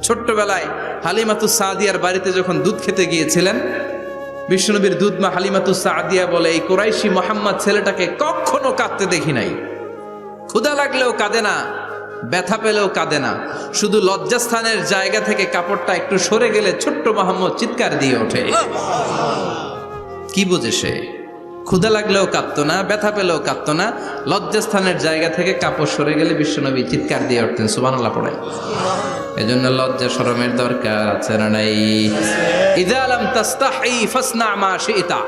Speaker 1: ছোট্টবেলায় হালিমাতুস সাদিয়ার বাড়িতে যখন দুধ খেতে গিয়েছিলেন, বিশ্বনবীর দুধমা হালিমাতুস সাদিয়া বলে, এই কুরাইশি মোহাম্মদ ছেলেটাকে কখনো কাঁদতে দেখি নাই। ক্ষুধা লাগলেও কাঁদে না, ব্যথা পেলেও কাঁদে না, শুধু লজ্জাস্থানের জায়গা থেকে কাপড়টা একটু সরে গেলে ছোট্ট মোহাম্মদ চিৎকার দিয়ে ওঠে। কি বোঝে সে? ক্ষুধা লাগলেও কাঁদতো না, ব্যথা পেলেও কাঁদতো না, লজ্জাস্থানের জায়গা থেকে কাপড় সরে গেলে বিশ্বনবী চিৎকার দিয়ে উঠতেন। সুবহানাল্লাহ পড়ে। এজন্য লজ্জা শরমের দরকার আছে না নাই? ইযা লাম তাস্তাহি ফাসনা মা শিতা,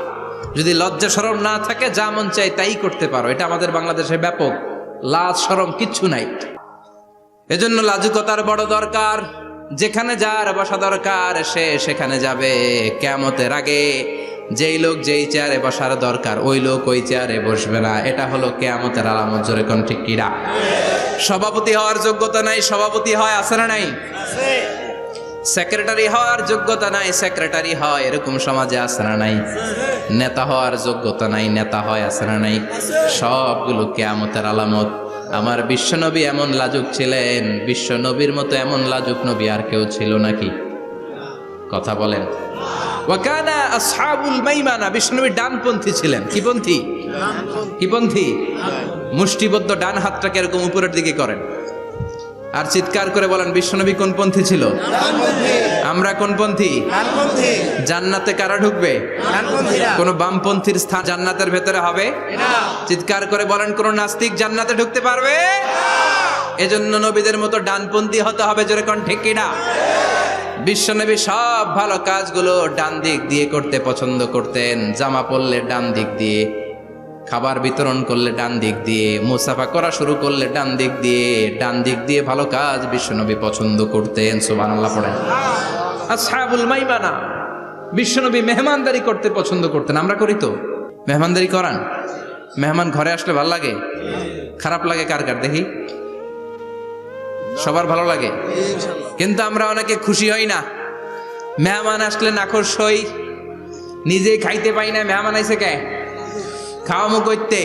Speaker 1: যদি লজ্জা শরম না থাকে, যা মন চাই তাই করতে পারো। এটা আমাদের বাংলাদেশে ব্যাপক, লাজ শরম কিচ্ছু নাই। এজন্য লাজুকতার বড় দরকার। যেখানে যার বসা দরকার সে সেখানে যাবে। কিয়ামতের আগে যেই লোক যেই চেয়ারে বসার দরকার ওই লোক ওই চেয়ারে বসবে না। এটা হলো কিয়ামতের আলামত। জোরে কোন ঠিক কিনা? সভাপতি হওয়ার যোগ্যতা নাই, সভাপতি হয়, আছে না নাই? সেক্রেটারি হওয়ার যোগ্যতা নাই, সেক্রেটারি হয়, এরকম সমাজে আছে না নাই? নেতা হওয়ার যোগ্যতা নাই, নেতা হয়, আছে না নাই? সবগুলো কিয়ামতের আলামত। আমার বিশ্বনবী এমন লাজুক ছিলেন, বিশ্বনবীর মতো এমন লাজুক নবী আর কেউ ছিল নাকি? কথা বলেন। ওয়াকানা আসহাবুল মাইমানা, বিশ্বনবী ডানপন্থী ছিলেন। কি পন্থী? কি পন্থী? মুষ্টিবদ্ধ ডান হাতটাকে এরকম উপরের দিকে করেন আর চিৎকার করে বলেন, বিশ্বনবী কোন পন্থী ছিল? আমরা কোন পন্থী? জান্নাতে কারা ঢুকবে? কোন বামপন্থীর স্থান জান্নাতের ভেতরে হবে? চিৎকার করে বলেন, কোন নাস্তিক জান্নাতে ঢুকতে পারবে? এজন্য নবীদের মতো ডানপন্থী হতে হবে। জোরে কোন ঠিক কিনা? বিশ্বনবী সব ভালো কাজগুলো ডান দিক দিয়ে করতে পছন্দ করতেন। জামা পরলে ডান দিক দিয়ে, খাবার বিতরণ করলে ডান দিক দিয়ে, মুসাফা করা শুরু করলে ডান দিক দিয়ে, ডান দিক দিয়ে ভালো কাজ বিশ্বনবী পছন্দ করতেন। সুবহানাল্লাহ পড়েন। আসহাবুল মাইমানা, বিশ্বনবী মেহমানদারি করতে পছন্দ করতেন। আমরা করি তো? মেহমানদারি করান? মেহমান ঘরে আসলে ভালো লাগে? খারাপ লাগে কার কার দেখি? সবার ভালো লাগে, কিন্তু আমরা অনেকে খুশি হই না। মেহমান আসলে নাখোশ হই, নিজেই খাইতে পাই না। মেহমান আইছে কে? খাওয়ামো করতে,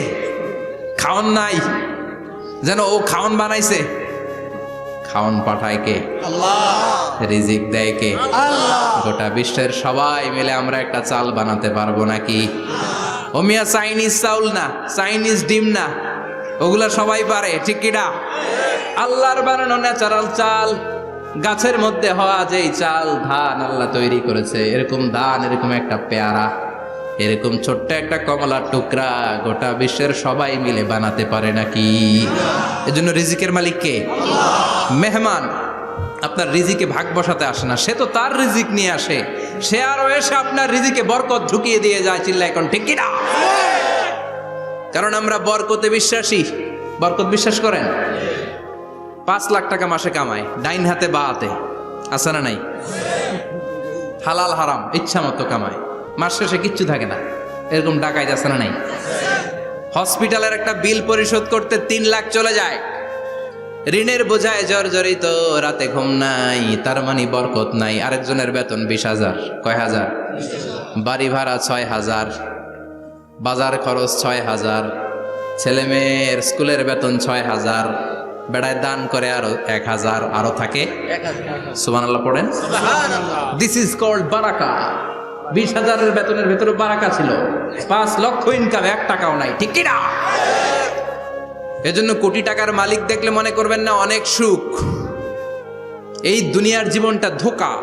Speaker 1: খাওয়ান নাই, যেন ও খাওয়ান বানাইছে। খাওয়ান পাঠায় কে? আল্লাহ। রিজিক দেয় কে? আল্লাহ। গোটা বিশ্বের সবাই মিলে আমরা একটা চাল বানাতে পারবো নাকি? ও মিয়া চাইনিজ চাউল না, চাইনিজ ডিম না, ওগুলা সবাই পারে, ঠিক কিনা? আল্লাহর বানানো ন্যাচারাল চাল, গাছের মধ্যে হওয়া যেই চাল, ধান আল্লাহ তৈরি করেছে, এরকম ধান, এরকম একটা পেয়ারা, এরকম ছোট্ট একটা কমলার টুকরা গোটা বিশ্বের সবাই মিলে বানাতে পারে নাকি? এজন্য রিজিকের মালিক কে? মেহমান আপনার রিজিকে ভাগ বসাতে আসে না, সে তো তার রিজিক নিয়ে আসে। সে আরো এসে আপনার রিজিকে বরকত ঢুকিয়ে দিয়ে যায়। চিল্লা এখন ঠিক কিনা? কারণ আমরা বরকতে বিশ্বাসী। বরকত বিশ্বাস করেন? 5 লাখ টাকা মাসে কামায়, ডাইন হাতে বা হাতে, আছে না নাই? হালাল হারাম ইচ্ছা মতো কামায়, মাস শেষে কিচ্ছু থাকে না, এরকম ডাকাইত আছে না নাই? হসপিটালের একটা বিল পরিশোধ করতে 3 লাখ চলে যায়, ঋণের বোঝায় জর্জরিত, রাতে ঘুম নাই, তার মানে বরকত নাই। আরেকজনের বেতন 20,000, কয় হাজার? বাড়ি ভাড়া 6,000, বাজার খরচ 6,000, ছেলে মেয়ের স্কুলের বেতন 6,000, বেড়ায় দান করে আরো 1,000, আরো থাকে। সুবহানাল্লাহ পড়েন। দিস ইজ কল্ড বারাকা। 20,000-এর বেতনের ভেতরে বারাকা ছিল। 5 লক্ষ ইনকাম, 1 টাকাও নাই, ঠিক কি না? এজন্য কোটি টাকার মালিক দেখলে মনে করবেন না অনেক সুখ। এই দুনিয়ার জীবনটা ধোঁকা,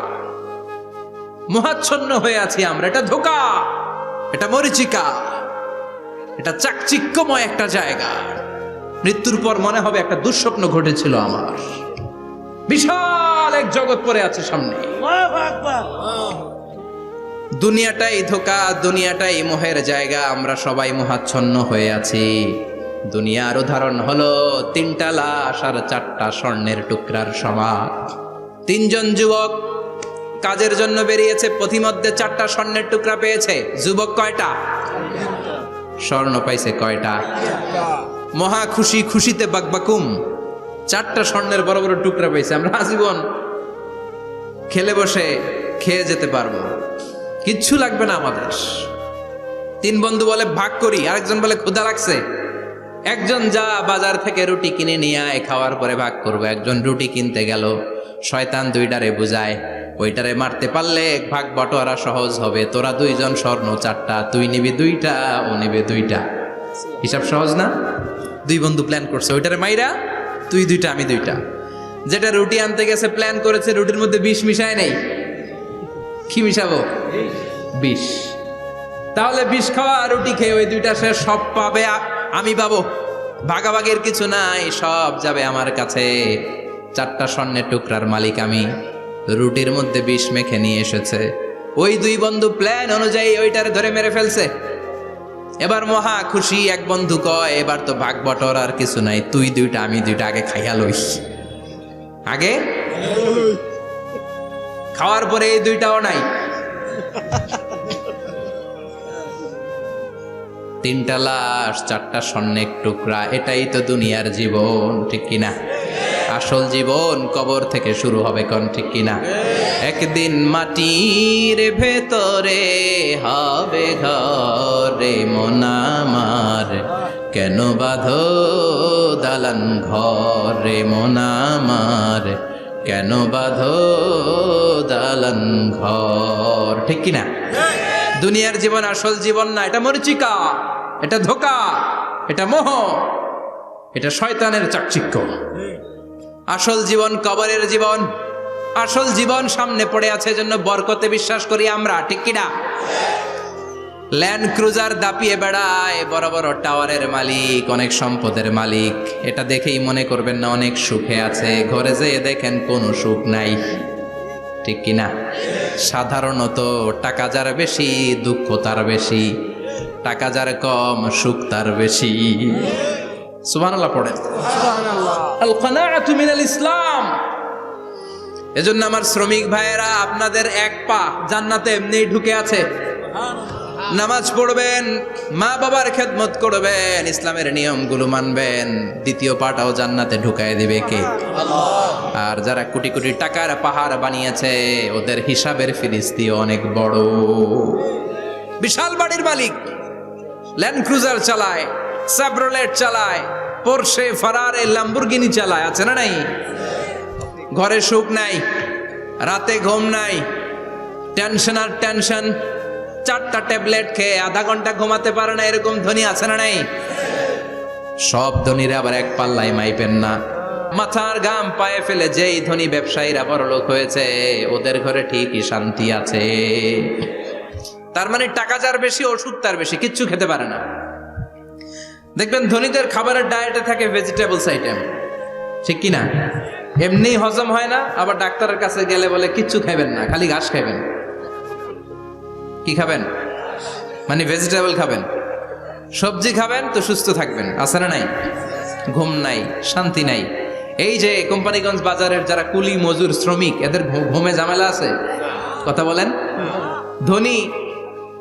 Speaker 1: মোহাচ্ছন্ন হয়ে আছি আমরা। এটা ধোঁকা, এটা মরিচিকা, এটা চাকচিক্যময় একটা জায়গা। মৃত্যুর পর মনে হবে একটা দুঃস্বপ্ন ঘটেছিল আমার। বিশাল এক জগৎ পড়ে আছে সামনে। দুনিয়াটাই ধোঁকা, দুনিয়াটাই মোহের জায়গা। আমরা সবাই মোহাচ্ছন্ন হয়ে আছি। দুনিয়ার উদাহরণ হলো 3টা লাশ আর 4টা স্বর্ণের টুকরার সমান। 3 জন যুবক কাজের জন্য বেরিয়েছে, পথিমধ্যে 4টা স্বর্ণের টুকরা পেয়েছে। যুবক কয়টা? স্বর্ণ পাইছে কয়টা? মহা খুশি, খুশিতে বাকবাকুম। 4টা স্বর্ণের বড় বড় টুকরা পেয়েছে। আমরা আজীবন খেলে বসে খেয়ে যেতে পারবো, কিচ্ছু লাগবে না আমাদের। 3 বন্ধু বলে ভাগ করি, আরেকজন বলে ক্ষুধা লাগছে। একজন যা বাজার থেকে রুটি কিনে নিয়ে আয়, খাওয়ার পরে ভাগ করবো। একজন রুটি কিনতে গেল, শয়তান 2টারে বুঝায়, ওইটারে মারতে পারলে ভাগ বটোয়ারা সহজ হবে। তোরা 2 জন স্বর্ণ 4টা, তুই নিবি 2টা, ও নিবে 2টা। হিসাব সহজ না? 2 বন্ধু প্ল্যান করছে, ওইটারে মাইরা তুই 2টা, আমি 2টা। যেটা রুটি আনতে গেছে প্ল্যান করেছে, রুটির মধ্যে বিষ মিশায় নেই। কি মিশাবো? বিষ। তাহলে বিষ খাওয়া রুটি খেয়ে ওই 2টা সে সব পাবে, আমি পাবো। ভাগাভাগির কিছু নাই, সব যাবে আমার কাছে। 4টা স্বর্ণের টুকরার মালিক আমি। রুটির মধ্যে বিষ মেখে নিয়ে এসেছে। ওই 2 বন্ধু প্ল্যান অনুযায়ী ওইটারে ধরে মেরে ফেলছে। এবার মহা খুশি। এক বন্ধু কয়, এবার তো ভাগ বটর আর কিছু নাই, তুই 2টা, আমি 2টা, আগে খাইয়া লইস। আগে খাওয়ার পরে এই 2টাও নাই। 3টা লাশ, 4টা স্বর্ণের টুকরা। এটাই তো দুনিয়ার জীবন, ঠিক কিনা? আসল জীবন কবর থেকে শুরু হবে, কোন ঠিক কিনা? একদিন মাটির ভেতরে হবে ঘরে মন আমার, কেন বাঁধো দালান ঘরে মন আমার, কেন বাঁধো দালান ঘর, ঠিক কিনা? দুনিয়ার জীবন আসল জীবন না, এটা মরিচিকা, এটা ধোঁকা, এটা মোহ, এটা শয়তানের চাকচিক্য। আসল জীবন কবরের জীবন। আসল জীবন সামনে পড়ে আছে, জন্য বরকতে বিশ্বাস করি আমরা, ঠিক কিনা? ল্যান্ড ক্রুজার দাপিয়ে বেড়ায়, বড় বড় টাওয়ারের মালিক, অনেক সম্পদের মালিক। এটা দেখেই মনে করবেন না অনেক সুখে আছে, ঘরে যেয়ে দেখেন কোনো সুখ নাই, ঠিক কিনা? সাধারণত টাকা যার বেশি দুঃখ তার বেশি, টাকা যার কম সুখ তার বেশি। সুবহানাল্লাহ পড়েন। আল কানাআতু মিনাল ইসলাম। এজন্য আমার শ্রমিক ভাইয়েরা, আপনাদের 1 পা জান্নাতে এমনি ঢুকে আছে। নামাজ পড়বেন, মা বাবার খেদমত করবেন, ইসলামের নিয়মগুলো মানবেন, 2য় পাটাও জান্নাতে ঢুকায় দিবে কে? আল্লাহ। আর যারা কোটি কোটি টাকার পাহাড় বানিয়েছে, ওদের হিসাবের ফিরিস্তি অনেক বড়। বিশাল বাড়ির মালিক, ল্যান্ড ক্রুজার চালায়, সাবরোলেট চালায়, পোরশে, ফারারে, ল্যাম্বরগিনি চালায়, আছে না নাই? ঘরে সুখ নাই, রাতে ঘুম নাই, টেনশন আর টেনশন। 4টা ট্যাবলেট খেয়ে আধা ঘন্টা ঘুমাতে পারে না, এরকম ধনী আছে না নাই? সব ধনীরা আবার এক পাল্লায় মাইপেন না। মাথার ঘাম পায়ে ফেলে যেই ধনী ব্যবসায়ীরা বড়লোক হয়েছে, ওদের ঘরে ঠিকই শান্তি আছে। তার মানে টাকা যার বেশি, ওষুধ তার বেশি, কিচ্ছু খেতে পারে না। দেখবেন ধনীদের খাবারের ডায়েটে থাকে ভেজিটেবলস আইটেম, ঠিক কিনা? এমনি হজম হয় না, আবার ডাক্তারের কাছে গেলে বলে কিচ্ছু খাবেন না, খালি ঘাস খাবেন। কি খাবেন? মানে ভেজিটেবল খাবেন, সবজি খাবেন, তো সুস্থ থাকবেন, আছে না নাই? ঘুম নাই, শান্তি নাই। এই যে কোম্পানিগঞ্জ বাজারের যারা কুলি মজুর শ্রমিক, এদের ঘুমে ঝামেলা আছে? কথা বলেন। ধনী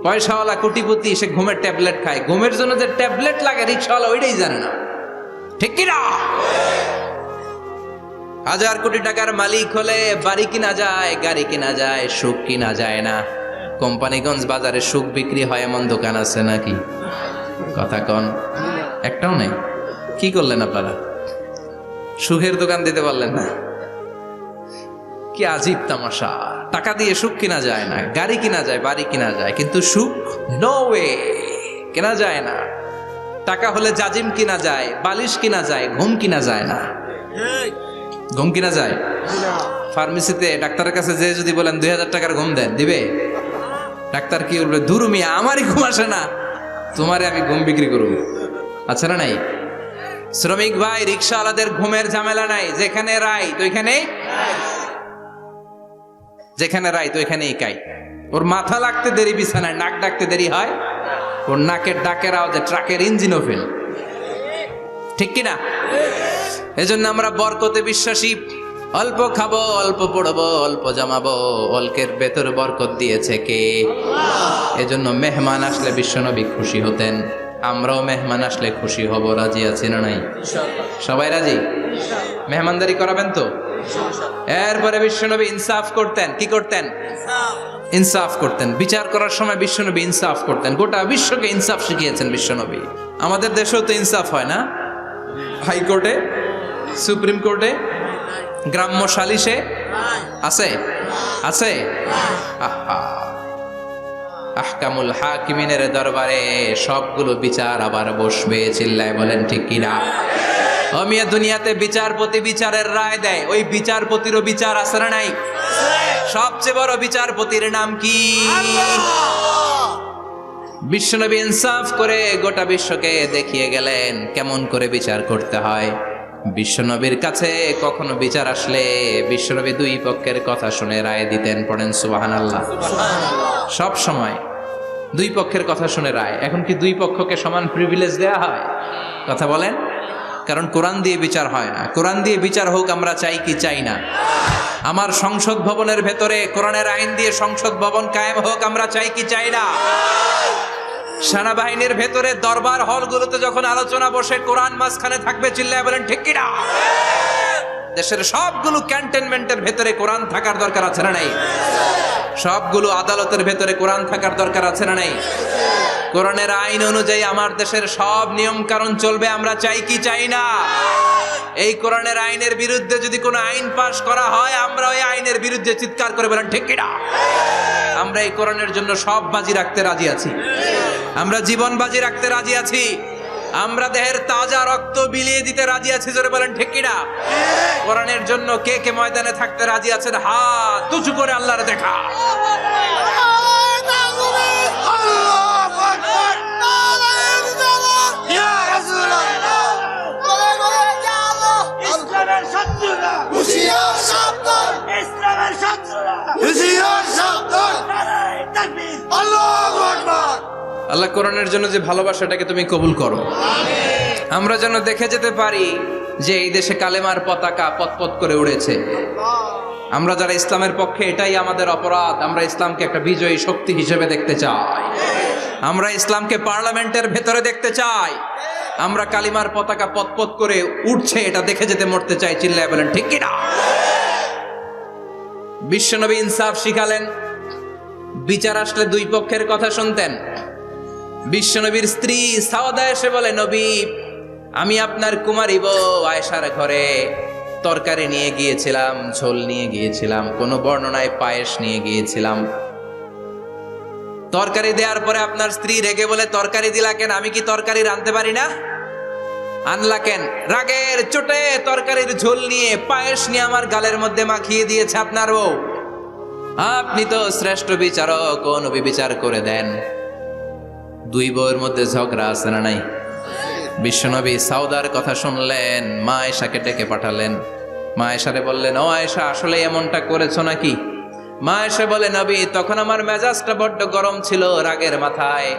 Speaker 1: পয়সাওয়ালা কোটিপতি, সে ঘুমের ট্যাবলেট খায়। ঘুমের জন্য যে ট্যাবলেট লাগে রিক্সাওয়ালা ওইটাই জানে না, ঠিক কিনা? হাজার কোটি টাকার মালিক হলে বাড়ি কিনা যায়, গাড়ি কিনা যায়, সুখ কিনা যায় না। কোম্পানিগঞ্জ বাজারে সুখ বিক্রি হয় এমন দোকান আছে নাকি? কথা কন, একটাও নেই। কি করলেন আপনারা? সুখের দোকান দিতে পারলেন না? কি আজীব তামাশা! টাকা দিয়ে সুখ কিনা যায় না, গাড়ি কিনা যায়, বাড়ি কিনা যায়, কিন্তু সুখ নো ওয়ে, কেনা যায় না। টাকা হলে জাজিম কিনা যায়, বালিশ কিনা যায়, ঘুম কিনা যায় না। ঘুম কিনা যায়? ফার্মেসিতে ডাক্তারের কাছে যে যদি বলেন 2000 টাকার ঘুম দেন, দিবে? ডাক্তার কি বলবে? দূর মিয়া, আমারই ঘুম আসে না, তোমারে আমি ঘুম বিক্রি করব। আচ্ছা না নাই? শ্রমিক ভাই, রিক্সাওয়ালাদের ঘুমের ঝামেলা নাই। যেখানে রাই তো ওইখানেই, যেখানে রাই তো ওইখানেই কাই। ওর মাথা লাগতে দেরি বিছানায়, নাক ডাকতে দেরি হয়, ওর নাকের ডাকের আওয়াজে ট্রাকের ইঞ্জিনও ফেল। ঠিক কিনা? এজন্য আমরা বরকতে বিশ্বাসী। অল্প খাবো, অল্প পড়বো, অল্প জমাবো, অল্পের ভেতর বরকত দিয়েছে কে? এজন্য মেহমান আসলে বিশ্বনবী খুশি হতেন। আমরাও মেহমান আসলে খুশি হব। রাজি আছি না নাই? সবাই রাজি? মেহমানদারি করাবেন তো? এরপরে বিশ্বনবী ইনসাফ করতেন। কি করতেন? ইনসাফ করতেন। বিচার করার সময় বিশ্বনবী ইনসাফ করতেন। গোটা বিশ্বকে ইনসাফ শিখিয়েছেন বিশ্বনবী। আমাদের দেশেও তো ইনসাফ হয় না? হাইকোর্টে, সুপ্রিম কোর্টে, গ্রাম্য সালিশে আছে, আছে। আহকামুল হাকিমিনের দরবারে সবগুলো বিচার আবার বসবে। চিল্লায় বলেন ঠিক কিনা? অমিয়া দুনিয়াতে বিচারপতি বিচারের রায় দেয়, ওই বিচারপতিরও বিচার আছে না নাই? সবচেয়ে বড় বিচারপতির নাম কি? বিশ্বনবী ইনসাফ করে গোটা বিশ্বকে দেখিয়ে গেলেন কেমন করে বিচার করতে হয়। বিশ্বনবীর কাছে কখনো বিচার আসলে বিশ্বনবী দুই পক্ষের কথা শুনে রায় দিতেন। পড়েন সুবহানাল্লাহ। সব সময় দুই পক্ষের কথা শুনে রায়। এখন কি দুই পক্ষকে সমান প্রিভিলেজ দেয়া হয়? কথা বলেন। কারণ কোরআন দিয়ে বিচার হয় না। কোরআন দিয়ে বিচার হোক আমরা চাই কি চাই না? আমার সংসদ ভবনের ভেতরে কোরআনের আইন দিয়ে সংসদ ভবন কায়েম হোক আমরা চাই কি চাই না? সেনাবাহিনীর ভেতরে দরবার হলগুলোতে যখন আলোচনা বসে কোরআন মাঝখানে থাকবে। চিল্লায় বলেন ঠিক কিনা? দেশের সবগুলো ক্যান্টনমেন্টের ভেতরে কোরআন থাকার দরকার আছে না নাই? সবগুলো আদালতের ভেতরে কোরআন থাকার দরকার আছে না নাই? কোরআনের আইন অনুযায়ী আমার দেশের সব নিয়ম কানুন চলবে আমরা চাই কি চাই না? এই কোরআনের আইনের বিরুদ্ধে যদি কোনো আইন পাশ করা হয় আমরা ওই আইনের বিরুদ্ধে চিৎকার করে বলেন ঠিক কিনা? আমরা এই কোরআনের জন্য সব বাজি রাখতে রাজি আছি। আমরা জীবন বাজি রাখতে রাজি আছি। আমরা দেহের তাজা রক্ত বিলিয়ে দিতে রাজি আছি। জোরে বলেন ঠিক কিনা? কোরআনের জন্য কে কে ময়দানে থাকতে রাজি আছেন? হাত উঁচু করে আল্লাহর দেখা। আল্লাহ কোরআনের জন্য যে ভালোবাসাটাকে তুমি কবুল করো। আমরা যেন দেখে যেতে পারি যে এই দেশে কালেমার পতাকা পতপত করে উড়েছে। আমরা যারা ইসলামের পক্ষে, এটাই আমাদের অপরাধ। আমরা ইসলামকে একটা বিজয়ী শক্তি হিসেবে দেখতে চাই। আমরা ইসলামকে পার্লামেন্টের ভেতরে দেখতে চাই। আমরা কালিমার পতাকা পতপত করে উঠছে এটা দেখে যেতে মরতে চাই। চিল্লায় বলেন ঠিক কিনা? বিশ্বনবী ইনসাফ শিখালেন। বিচার আসলে দুই পক্ষের কথা শুনতেন। বিশ্বনবীর স্ত্রী সাওদা এসে বলে, নবী, আমি আপনার কুমারী বউ আয়েশার ঘরে তরকারি নিয়ে গিয়েছিলাম, ঝোল নিয়ে গিয়েছিলাম, কোন বর্ণনায় পায়েস নিয়ে গিয়েছিলাম। তরকারি দেওয়ার পরে আপনার স্ত্রী রেগে বলে, তরকারি দিলা কেন? আমি কি তরকারি রাঁধতে পারি না? আনলা কেন? রাগের চোটে তরকারির ঝোল নিয়ে পায়েস নিয়ে আমার গালের মধ্যে মাখিয়ে দিয়েছে আপনার বউ। আপনি তো শ্রেষ্ঠ বিচারক, ও নবী বিচার করে দেন। দুই বউয়ের মধ্যে ঝগড়া আছে না নাই? বিশ্বনবী সাউদার কথা শুনলেন, মা আয়েশাকে ডেকে পাঠালেন। মা আয়েশারে বললেন, ও আয়েশা, আসলে এমনটা করেছো নাকি? মা আয়েশা বলে, নবী, তখন আমার মেজাজটা বড্ড গরম ছিল, রাগের মাথায়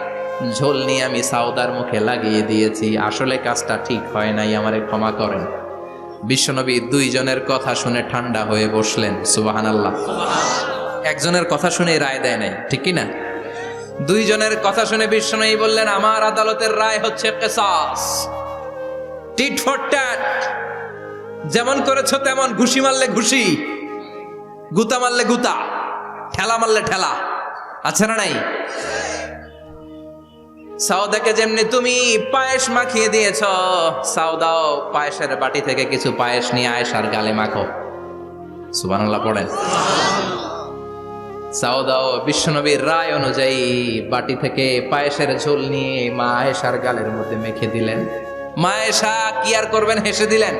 Speaker 1: ঝোল নিয়ে আমি সাউদার মুখে লাগিয়ে দিয়েছি। আসলে কাজটা ঠিক হয় নাই, আমারে ক্ষমা করেন। বিশ্বনবী দুইজনের কথা শুনে ঠান্ডা হয়ে বসলেন। সুবহানাল্লাহ। একজনের কথা শুনে রায় দেয় নাই, ঠিক কি না? দুইজনের কথা শুনে বিশ্বনবী বললেন, আমার আদালতের রায় হচ্ছে কিসাস, টিট ফর ট্যাট। যেমন করেছো তেমন, ঘুষি মারলে ঘুষি, গুতা মারলে গুতা, ঠেলা মারলে ঠেলা, আছে না নাই? সাউদাকে যেমনি তুমি পায়েস মাখিয়ে দিয়েছ, সাউদাও পায়েসের বাটি থেকে কিছু পায়েস নিয়ে আয়েশার গালে মাখো। সুবহানাল্লাহ পড়েন। সাউদাও বিশ্বনবীর রায় অনুযায়ী বাটি থেকে পায়েসের ঝোল নিয়ে মা আয়েশার গালের মধ্যে মেখে দিলেন। মা আয়েশা কি আর করবেন, হেসে দিলেন।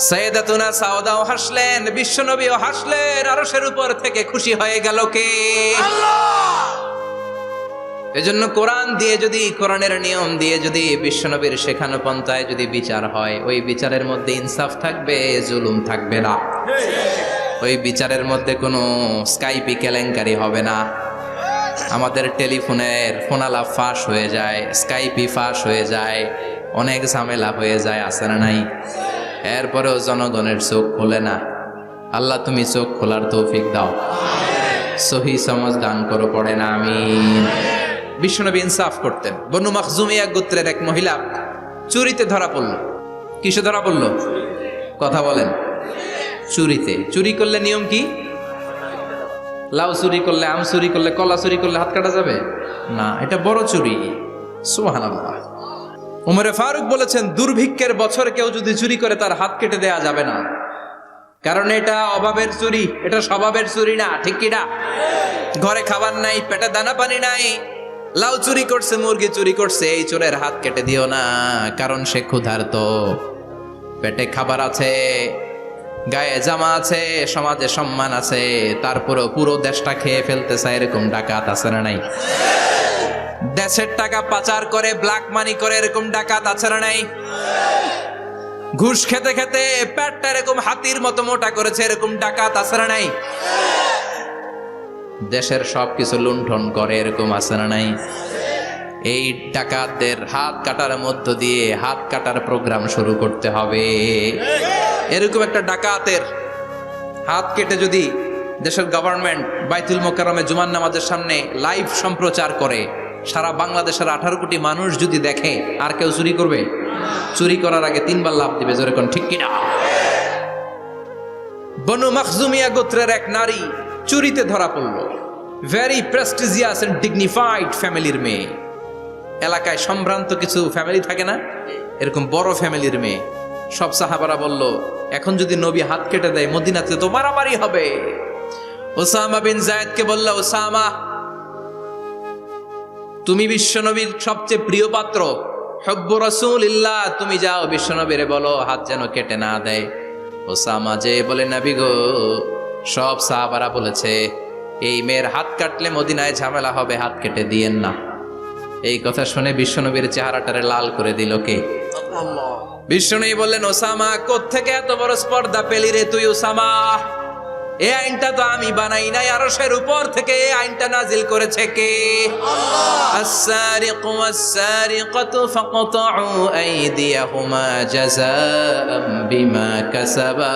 Speaker 1: সাইয়েদাতুনা সাউদাও হাসলেন, বিশ্বনবীও হাসলেন। আরশের উপর থেকে খুশি হয়ে গেল কে? এজন্য কোরআন দিয়ে যদি, কোরআনের নিয়ম দিয়ে যদি, বিশ্বনবীর শেখানো পন্থায় যদি বিচার হয়, ওই বিচারের মধ্যে ইনসাফ থাকবে, জুলুম থাকবে না। ওই বিচারের মধ্যে কোনো স্কাইপি কেলেঙ্কারি হবে না। আমাদের টেলিফোনের ফোনালাপ ফাঁস হয়ে যায়, স্কাইপি ফাঁস হয়ে যায়, অনেক ঝামেলা হয়ে যায়, আছে না নাই? এরপরেও জনগণের চোখ খোলে না। আল্লাহ তুমি চোখ খোলার তৌফিক দাও, সহি সমাজ দান করো, পড়ে না আমিন। বিশ্বনবী ইনসাফ করতেন। বনু মাখজুমিয়া গোত্রের এক মহিলা চুরিতে ধরা পড়ল। কিসে ধরা পড়ল? কথা বলেন। চুরিতে। চুরি করলে নিয়ম কি? লাউ চুরি করলে, আম চুরি করলে, কলা চুরি করলে হাত কাটা যাবে না, এটা বড় চুরি। সুবহানাল্লাহ। উমরে ফারুক বলেছেন, দুর্ভিক্ষের বছর কেউ যদি চুরি করে তার হাত কেটে দেয়া যাবে না, কারণ এটা অভাবের চুরি, এটা স্বভাবের চুরি না। ঠিক কিনা? ঘরে খাবার নাই, পেটে দানা পানি নাই, লাউ চুরি করছে, মুরগি চুরি করছে, এই চোরের হাত কেটে দিও না, কারণ সে ক্ষুধার্ত। পেটে খাবার আছে, গায়ে জামা আছে, সমাজে সম্মান আছে, তারপরে পুরো দেশটা খেয়ে ফেলতে চায়, এরকম ডাকাত আছে না নাই? দেশের টাকা পাচার করে, ব্ল্যাক মানি করে, এরকম ডাকাত আছে না নাই? ঘুষ খেতে খেতে পেটটা এরকম হাতির মতো মোটা করেছে, এরকম ডাকাত আছে না নাই? দেশের সবকিছু লুণ্ঠন করে, এরকম আছে না নাই? এই ডাকাতদের হাত কাটার মধ্য দিয়ে হাত কাটার প্রোগ্রাম শুরু করতে হবে। এরকম একটা ডাকাতের হাত কেটে যদি দেশের গভর্নমেন্ট বাইতুল মোকাররমে জুমার নামাজের সামনে লাইভ সম্প্রচার করে, সারা বাংলাদেশের 18 কোটি মানুষ যদি দেখে, আর কেউ চুরি করবে? চুরি করার আগে 3 বার লাফ দিবে, যেরকম ঠিক কিনা? বনু মাখজুমিয়া গোত্রের এক নারী চুরিতে ধরা পড়ল। ভেরি প্রেস্টিজিয়াস এন্ড ডিগনিফাইড ফ্যামিলির মেয়ে। এলাকায় সম্ভ্রান্ত কিছু ফ্যামিলি থাকে না, এরকম বড় ফ্যামিলির মেয়ে। সব সাহাবারা বলল, এখন যদি নবী হাত কেটে দেয় মদিনাতে তো মারামারি হবে। ওসামা বিন যায়েদকে বলল, ওসামা তুমি বিশ্বনবীর সবচেয়ে প্রিয় পাত্র, হুব্বু রাসূলিল্লাহ, তুমি যাও বিশ্বনবীরে বলো হাত যেন কেটে না দেয়। ওসামা যে বলে, নবী গো, সব সাহাবারা বলেছে এই মেয়ের হাত কাটলে মদিনায় ঝামেলা হবে, হাত কেটে দিয়েন না। এই কথা শুনে বিশ্বনবীর চেহারাটারে লাল করে দিল কে? বিশ্বনবী বললেন, ওসামা কোত্থেকে এত বড় স্পর্ধা পেলি রে তুই ওসামা? এই আইনটা তো আমি বানাই নাই, আরশের উপর থেকে এই আইনটা নাজিল করেছে কে? আস-সারিকু ওয়াস-সারিকাতু ফাকতাউ আইদিয়াহুমা জাযাআম বিমা কাসাবা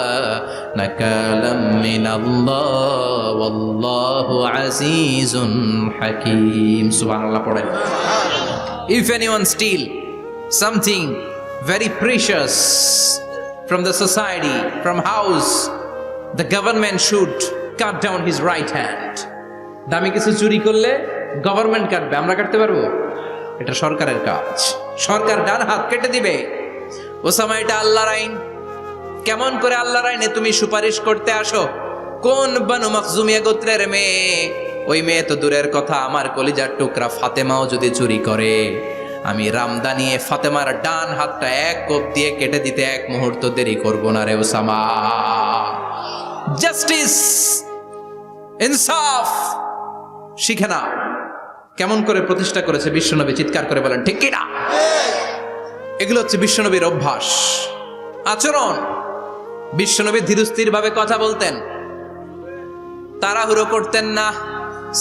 Speaker 1: নাকালাম মিনাল্লাহ ওয়াল্লাহু আজিজুন হাকীম। সুবহানাল্লাহ পড়েন। If anyone steal something very precious from the society, from house, the government should cut down his right hand. দামি কিছু চুরি করলে গভর্নমেন্ট কাটবে, আমরা কাটতে পারবো? এটা সরকারের কাজ, সরকার ডান হাত কেটে দিবে। ওসামা, এটা আল্লাহর আইন। কেমন করে আল্লাহর আইনে তুমি সুপারিশ করতে আসো? কোন বনু মাখজুমিয়া গোত্রের মেয়ে? ওই মেয়ে তো দূরের কথা, আমার কলিজার টুকরা ফাতেমাও যদি চুরি করে, আমি রামদা নিয়ে ফাতেমার ডান হাতটা এক কোপ দিয়ে কেটে দিতে 1 মুহূর্ত দেরি করব না রে ওসামা। জাস্টিস, ইনসাফ শিখে নাও। কেমন করে প্রতিষ্ঠা করেছে বিশ্বনবী, চিৎকার করে বলেন ঠিক কি না? এগুলো হচ্ছে বিশ্বনবীর অভ্যাস, আচরণ। বিশ্বনবী ধীরস্থির ভাবে কথা বলতেন, তাড়াহুড়ো করতেন না।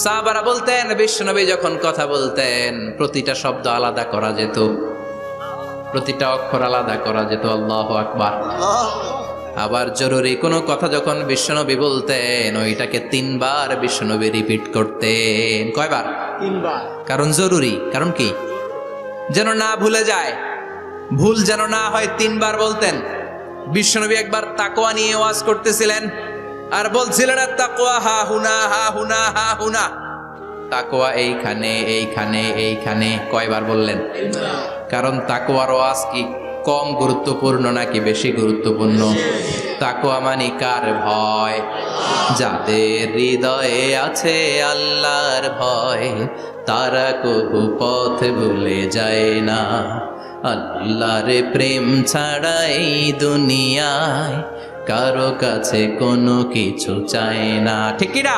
Speaker 1: সাহাবারা বলতেন, বিশ্বনবী যখন কথা বলতেন প্রতিটা শব্দ আলাদা করা যেত, প্রতিটা অক্ষর আলাদা করা যেত। আল্লাহু আকবার। আবার জরুরি কোনো কথা যখন বিশ্বনবী বলতেন, ওইটাকে 3 বার বিশ্বনবী রিপিট করতেন। কয়বার?
Speaker 2: 3 বার।
Speaker 1: কারণ জরুরি। কারণ কি? যেন না ভুলে যায়, ভুল যেন না হয়, 3 বার বলতেন। বিশ্বনবী একবার তাকওয়া নিয়ে ওয়াজ করতেছিলেন আর বলছিলেন তাকওয়া হা হুনা হা হুনা হা হুনা, তাকওয়া এইখানে এইখানে এইখানে। কয়বার বললেন? কারণ তাকওয়ার ওয়াজ কি কম গুরুত্বপূর্ণ নাকি বেশি গুরুত্বপূর্ণ? তাকওয়া মানে কার ভয়? যাদের হৃদয়ে আছে আল্লাহর ভয়, তারা কবু পথ ভুলে যায় না। আল্লাহর প্রেম ছাড়া এই দুনিয়ায় কারো কাছে কোনো কিছু চায় না, ঠিক কি না?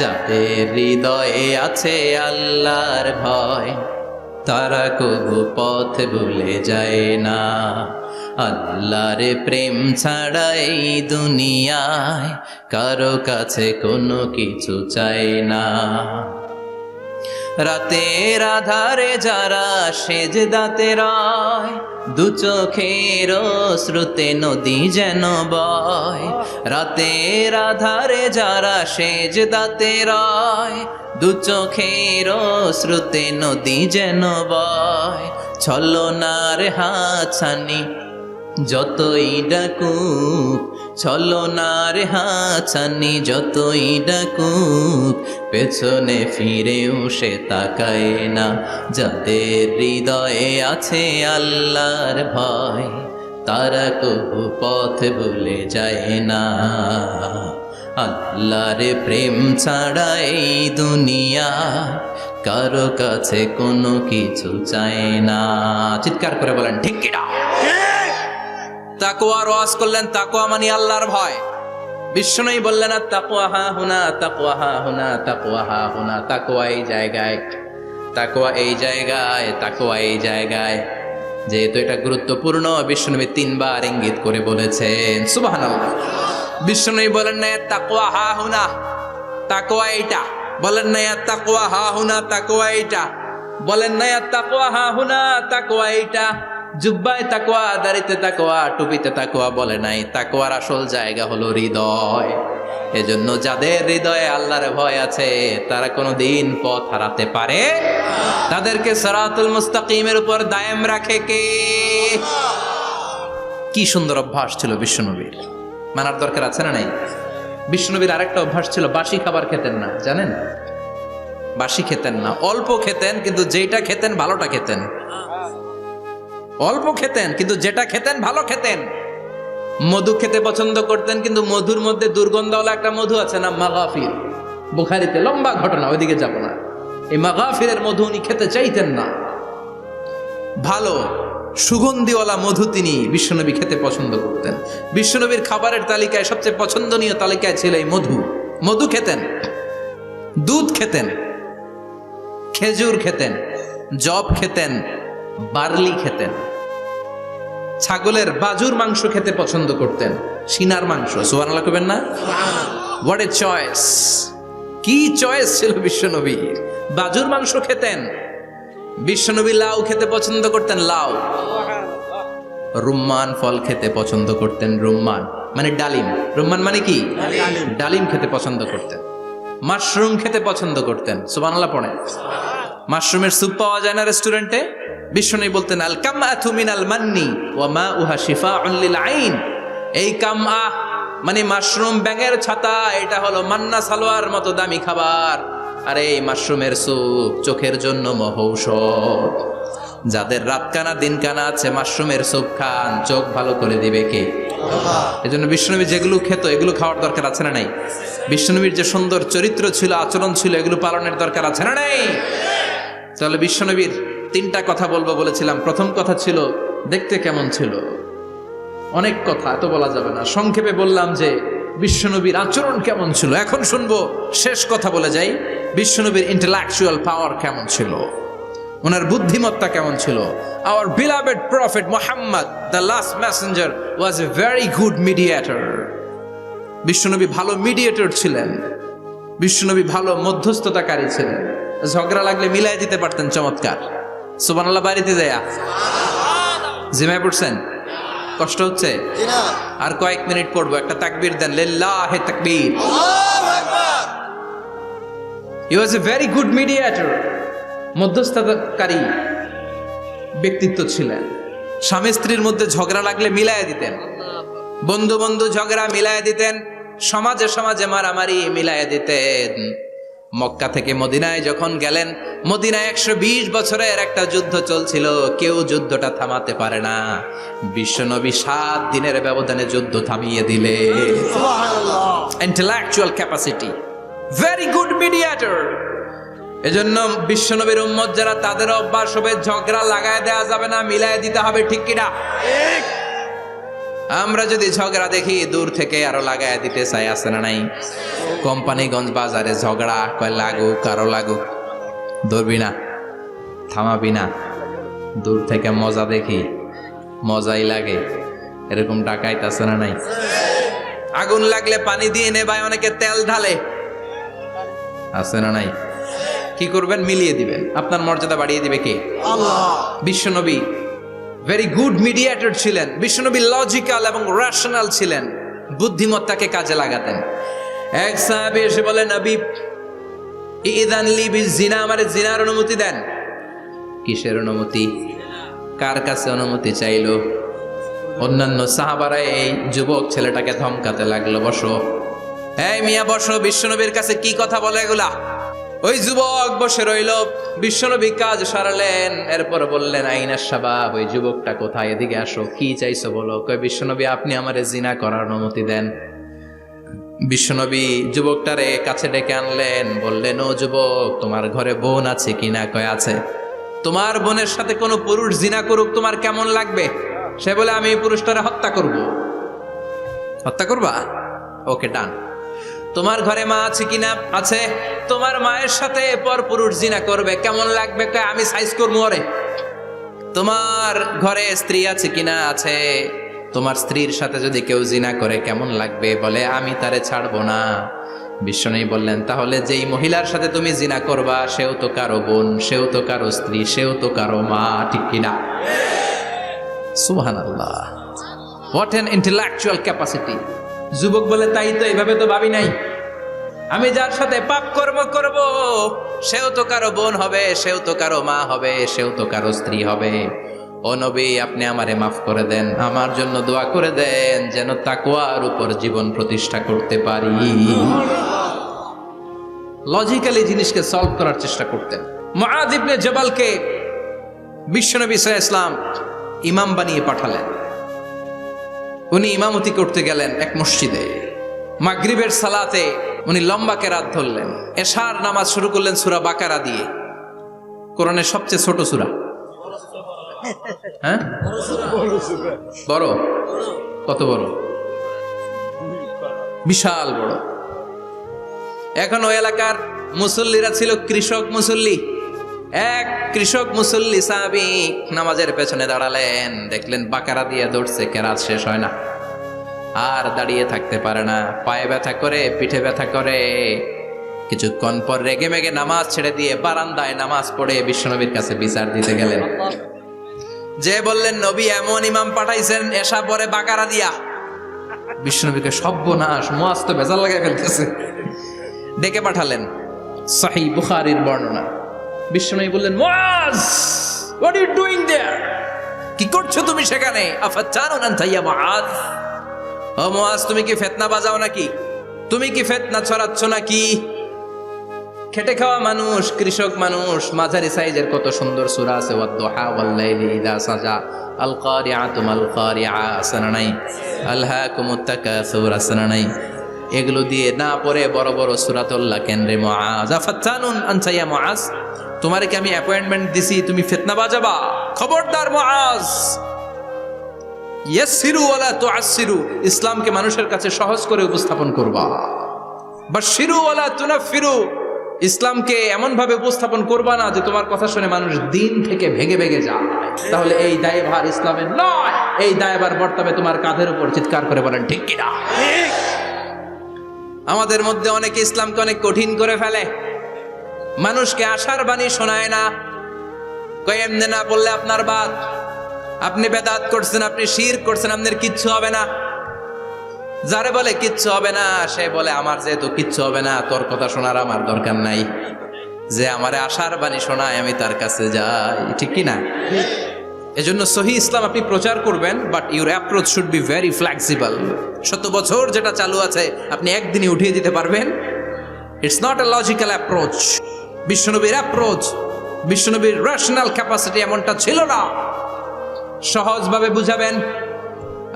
Speaker 1: যাদের হৃদয়ে আছে আল্লাহর ভয়, তারা কবু পথ ভুলে যায় না। আল্লাহর প্রেম ছাড়া এই দুনিয়ায় কারো কাছে কোনো কিছু চায় না। রাতের আধারে যারা সেজদাতে রয়, দু চোখের শ্রুতে নদী যেন বয়। রাতের আধারে যারা সেজদাতে রয়, দু চোখের শ্রুতে নদী যেন বয়। ছলনার হাতছানি যতই ডাকুক, ছলনার হাতছানি যতই ডাকুক, পেছনে ফিরেও সে তাকায় না। যাদের হৃদয়ে আছে আল্লাহর ভয়, তারা কবু পথ ভুলে যায় না। আল্লাহর প্রেম ছাড়া এই দুনিয়া কারো কাছে কোনো কিছু চায় না। চিৎকার করে বলেন ঠিক কি না? তাকওয়ার ওয়াজ করলেন, তাকওয়া মানে আল্লাহর ভয়। বিষ্ণুই বললেন তাকওয়া হা হুনা, তাকওয়া হা হুনা, তাকওয়া হা হুনা। তাকওয়া এই জায়গায়, তাকওয়া এই জায়গায়, তাকওয়া এই জায়গায়। যেহেতু এটা গুরুত্বপূর্ণ, বিষ্ণুনবী 3 বার ইঙ্গিত করে বলেছেন। সুবহানাল্লাহ। বিষ্ণুই বলেন না তাকওয়া হা হুনা, তাকওয়া এইটা। বলেন না তাকওয়া হা হুনা, তাকওয়া এইটা। বলেন না তাকওয়া হা হুনা, তাকওয়া এইটা। জুব্বায় তাকওয়া, দাড়িতে তাকওয়া, টুপিতে তাকওয়া বলে নাই। তাকওয়ার আসল জায়গা হলো হৃদয়। এজন্য যাদের হৃদয়ে আল্লাহর ভয় আছে, তারা কোনোদিন পথ হারাতে পারে। তাদেরকে সিরাতুল মুস্তাকিমের উপর দায়েম রাখে কে? কি সুন্দর অভ্যাস ছিল বিশ্বনবীর, মানার দরকার আছে না নাই? বিশ্বনবীর আরেকটা অভ্যাস ছিল, বাসি খাবার খেতেন না, জানেন? বাসি খেতেন না, অল্প খেতেন, কিন্তু যেটা খেতেন ভালোটা খেতেন। অল্প খেতেন কিন্তু যেটা খেতেন ভালো খেতেন। মধু খেতে পছন্দ করতেন, কিন্তু মধুর মধ্যে দুর্গন্ধওয়ালা একটা মধু আছে না, মাগাফির। বুখারীতে লম্বা ঘটনা, ওইদিকে যাব না। এই মাগাফিরের মধু উনি খেতে চাইতেন না। ভালো সুগন্ধিওয়ালা মধু তিনি বিশ্বনবী খেতে পছন্দ করতেন। বিশ্বনবীর খাবারের তালিকায় সবচেয়ে পছন্দনীয় তালিকায় ছিল এই মধু। মধু খেতেন, দুধ খেতেন, খেজুর খেতেন, জব খেতেন, বার্লি খেতেন, ছাগলের বাজুর মাংস খেতে পছন্দ করতেন, সিনার মাংস। সুবহানাল্লাহ কইবেন না? What a choice! কি চয়েস ছিল বিশ্বনবীর! বাজুর মাংস খেতেন। বিশ্বনবী লাউ খেতে পছন্দ করতেন, লাউ। রুম্মান ফল খেতে পছন্দ করতেন, রুম্মান মানে ডালিম। রুম্মান মানে কি? ডালিম খেতে পছন্দ করতেন। মাশরুম খেতে পছন্দ করতেন। সুবহানাল্লাহ পড়েন। মাশরুমের স্যুপ পাওয়া যায় না রেস্টুরেন্টে? বিশ্বনবী বলতেন আল কামআতু মিনাল মান্নি ওয়া মাউহা শিফাউন লিল আইন। এই কামআ মানে মাশরুম, ব্যাঙের ছাতা, এটা হলো মান্না সালোয়ার মতো দামি খাবার। আর এই মাশরুমের স্যুপ চোখের জন্য মহৌষধ। যাদের রাত কানা দিন কানা আছে, মাশরুমের স্যুপ খান, চোখ ভালো করে দিবে কে? এজন্য বিশ্বনবী যেগুলো খেত এগুলো খাওয়ার দরকার আছে না নাই? বিশ্বনবীর যে সুন্দর চরিত্র ছিল, আচরণ ছিল, এগুলো পালনের দরকার আছে না নাই? তাহলে বিশ্বনবীর 3টা কথা বলবো বলেছিলাম। প্রথম কথা ছিল দেখতে কেমন ছিল। অনেক কথা, এত বলা যাবে না। সংক্ষেপে বললাম যে বিশ্বনবীর আচরণ কেমন ছিল। এখন শুনবো, শেষ কথা বলে যাই, বিশ্বনবীর ইন্টেলেকচুয়াল পাওয়ার কেমন ছিল, ওনার বুদ্ধিমত্তা কেমন ছিল। Our beloved prophet Muhammad, the last messenger, was a very good mediator. বিশ্বনবী ভালো মিডিয়েটর ছিলেন। বিশ্বনবী ভালো মধ্যস্থতাকারী ছিলেন। ঝগড়া লাগলে মিলাই দিতে পারতেন চমৎকার। সুবহানাল্লাহ। বাড়িতে যায়া জিমায় পড়ছেন? কষ্ট হচ্ছে? আর কয়েক মিনিট পড়বো, একটা তাকবীর দেন, লিল্লাহি তাকবীর। He was a very good mediator. মধ্যস্থতাকারী ব্যক্তিত্ব ছিলেন। স্বামী স্ত্রীর মধ্যে ঝগড়া লাগলে মিলাইয়া দিতেন। বন্ধু বন্ধু ঝগড়া মিলায় দিতেন, সমাজে সমাজে মারামারি মিলায় দিতেন। মক্কা থেকে মদিনায় যখন গেলেন, মদিনায় 120 বছরের একটা যুদ্ধ চলছিল, কেউ যুদ্ধটা থামাতে পারে না। বিশ্বনবী 7 দিনের ব্যবধানে যুদ্ধ থামিয়ে দিলে। Intellectual capacity, very good mediator. এজন্য বিশ্বনবীর উম্মত যারা, তাদের অভ্যাস হবে ঝগড়া লাগায় দেওয়া যাবে না, মিলায় দিতে হবে, ঠিক কিনা? আমরা যদি ঝগড়া দেখি দূর থেকে আরো লাগায় দিতে চাই, আছে না নাই? কোম্পানিগঞ্জ বাজারে ঝগড়া, কয় লাগুক আরো লাগুক, ধরবি না, থামাবি না, দূর থেকে মজা দেখি, মজাই লাগে, এরকম ডাকাইত আছে না নাই? আগুন লাগলে পানি দিয়ে নেবায়, অনেকে তেল ঢালে, আছে না নাই? কি করবেন? মিলিয়ে দিবেন। আপনার মর্যাদা বাড়িয়ে দিবে কে? আল্লাহ। বিশ্বনবী ভেরি গুড মিডিয়েটর ছিলেন। বিশ্বনবী লজিক্যাল এবং রেশনাল ছিলেন, বুদ্ধিমত্তাকে কাজে লাগাতেন। এক সাহাবী এসে বলে, নবী ইযান লি বিজিনা, আমারে জিনার অনুমতি দেন। কিসের অনুমতি? কার কাছে অনুমতি চাইলো? অন্যান্য সাহাবারা এই যুবক ছেলেটাকে ধমকাতে লাগলো, বসো, এই মিয়া বসো, বিশ্বনবীর কাছে কি কথা বলে এগুলা? ওই যুবক বসে রইল। বিশ্বনবী কাজ সারালেন, এরপর বললেন, আইনা শাবাব, ওই যুবকটা কোথায়, এদিকে আসো, কি চাইছো বলো। কয়, বিশ্বনবী আপনি আমারে জিনা করার অনুমতি দেন। বিশ্বনবী যুবকটারে কাছে ডেকে আনলেন, বললেন, ও যুবক, তোমার ঘরে বোন আছে কিনা? কয় আছে। তোমার বোনের সাথে কোনো পুরুষ জিনা করুক, তোমার কেমন লাগবে? সে বলে, আমি এই পুরুষটারে হত্যা করব। হত্যা করবা? ওকে, ডান। তোমার ঘরে মা আছে কিনা? আছে। তোমার মায়ের সাথে পর পুরুষ জিনা করবে, কেমন লাগবে? কয়, আমি সাইজ করবো ওরে। তোমার ঘরে স্ত্রী আছে কিনা? আছে। তোমার স্ত্রীর সাথে যদি কেউ জিনা করে কেমন লাগবে? বলে, আমি তারে ছাড়বো না। বিশ্বনবী বললেন, তাহলে যেই মহিলার সাথে তুমি জিনা করবা, সেও তো কারো বোন, সেও তো কারো স্ত্রী, সেও তো কারো মা, ঠিক কিনা? সুবহানাল্লাহ, হোয়াট অ্যান ইন্টেলেকচুয়াল ক্যাপাসিটি। যুবক বলে, তাই তো, এইভাবে তো ভাবি নাই। আমি যার সাথে পাপ কর্ম করব, সেও তো কারো বোন হবে, সেও তো কারো মা হবে, সেও তো কারো স্ত্রী হবে। ও নবী, আপনি আমারে মাফ করে দেন, আমার জন্য দোয়া করে দেন, যেন তাকওয়ার উপর জীবন প্রতিষ্ঠা করতে পারি। লজিক্যালি জিনিসকে সলভ করার চেষ্টা করতেন। মুআয ইবনে জাবালকে বিশ্বনবী সাল্লাল্লাহু আলাইহি ওয়াসাল্লাম ইমাম বানিয়ে পাঠালেন। উনি ইমামতি করতে গেলেন এক মসজিদে। মাগরিবের সালাতে উনি লম্বা কেরাত ধরলেন। এশার নামাজ শুরু করলেন সূরা বাকারা দিয়ে, কোরআনের সবচেয়ে ছোট সূরা। হ্যাঁ, বড়? কত বড়? বিশাল বড়। এখন ওই এলাকার মুসল্লিরা ছিল কৃষক মুসল্লি। এক কৃষক মুসল্লি সাহাবী নামাজের পেছনে দাঁড়ালেন, দেখলেন বাকারা দিয়ে দৌড়ছে, কেরাত শেষ হয় না, আর দাঁড়িয়ে থাকতে পারে না, পায়ে ব্যথা করে, পিঠে ব্যথা করে। কিছুক্ষণ পর রেগে মেগে নামাজ ছেড়ে দিয়ে বারান্দায় নামাজ পড়ে বিশ্বনবীর কাছে বিচার দিতে গেলেন। যে বললেন, নবী এমন ইমাম পাঠাইছেন এশা পরে বাকারা দিয়া। বিশ্বনবীকে সর্বনাশ, মুআয তো বেজাল লাগাই ফেলতেছে। ডেকে পাঠালেন, সহিহ বুখারীর বর্ণনা। বিশ্বনবী বললেন, মুআয, হোয়াট আর ইউ ডুইং দেয়ার? কি করছো তুমি সেখানে? আফাতানুন আনতা ইয়া মুআয? ও মুআয, তুমি কি ফিতনা বাজাও নাকি? তুমি কি ফিতনা ছড়াচ্ছ নাকি? খেটে খাওয়া মানুষ, কৃষক মানুষ, মাঝারি সাইজের কত সুন্দর সূরা আছে, ওয়াদ-দুহা ওয়াল-লাইলি ইযা সাজা, আল কারিআতু মাল কারিআ, আসনা নাই, আলহাকুমুত তাকাসুর, আসনা নাই। এগুলো দিয়ে না পড়ে বড় বড় সূরাতুল্লাহ কেন্দ্রে মুআয, আফাতানুন আনতা ইয়া মুআয, তোমারে কি আমি অ্যাপয়েন্টমেন্ট দিছি তুমি ফিতনা বাজাবা? খবরদার মুআয, ইয়াসসিরু ওয়ালা তুআসসিরু, ইসলামকে মানুষের কাছে সহজ করে উপস্থাপন করবা। বাশশিরু ওয়ালা তুনাফিরু, ইসলামকে এমন ভাবে উপস্থাপন করবা না যে তোমার কথা শুনে মানুষ দিন থেকে ভেগে ভেগে যায়। তাহলে এই দায়ভার ইসলামের নয়, এই দায়ভার বর্তাবে তোমার কাঁধের উপর। চিৎকার করে বলেন ঠিক কিনা? আমাদের মধ্যে অনেকে ইসলামকে অনেক কঠিন করে ফেলে, মানুষকে আশার বাণী শোনায় না, কয় এমনি না বললে আপনার বাদ, আপনি বেদাত করছেন, আপনি শিরক করছেন, আপনার কিচ্ছু হবে না। যারে বলে কিচ্ছু হবে না, সে বলে আমার যেহেতু কিচ্ছু হবে না, তোর কথা শোনার আমার দরকার নাই। যে আমারে আশার বাণী শোনায় আমি তার কাছে যাই, ঠিক কি না? এজন্য সহি ইসলাম আপনি প্রচার করবেন, but your approach should be very flexible. 100 বছর যেটা চালু আছে আপনি একদিনে উঠিয়ে দিতে পারবেন? It's not a logical approach. বিশ্বনবীর অ্যাপ্রোচ, বিশ্বনবীর রেশনাল ক্যাপাসিটি এমনটা ছিল না। সহজভাবে বুঝাবেন।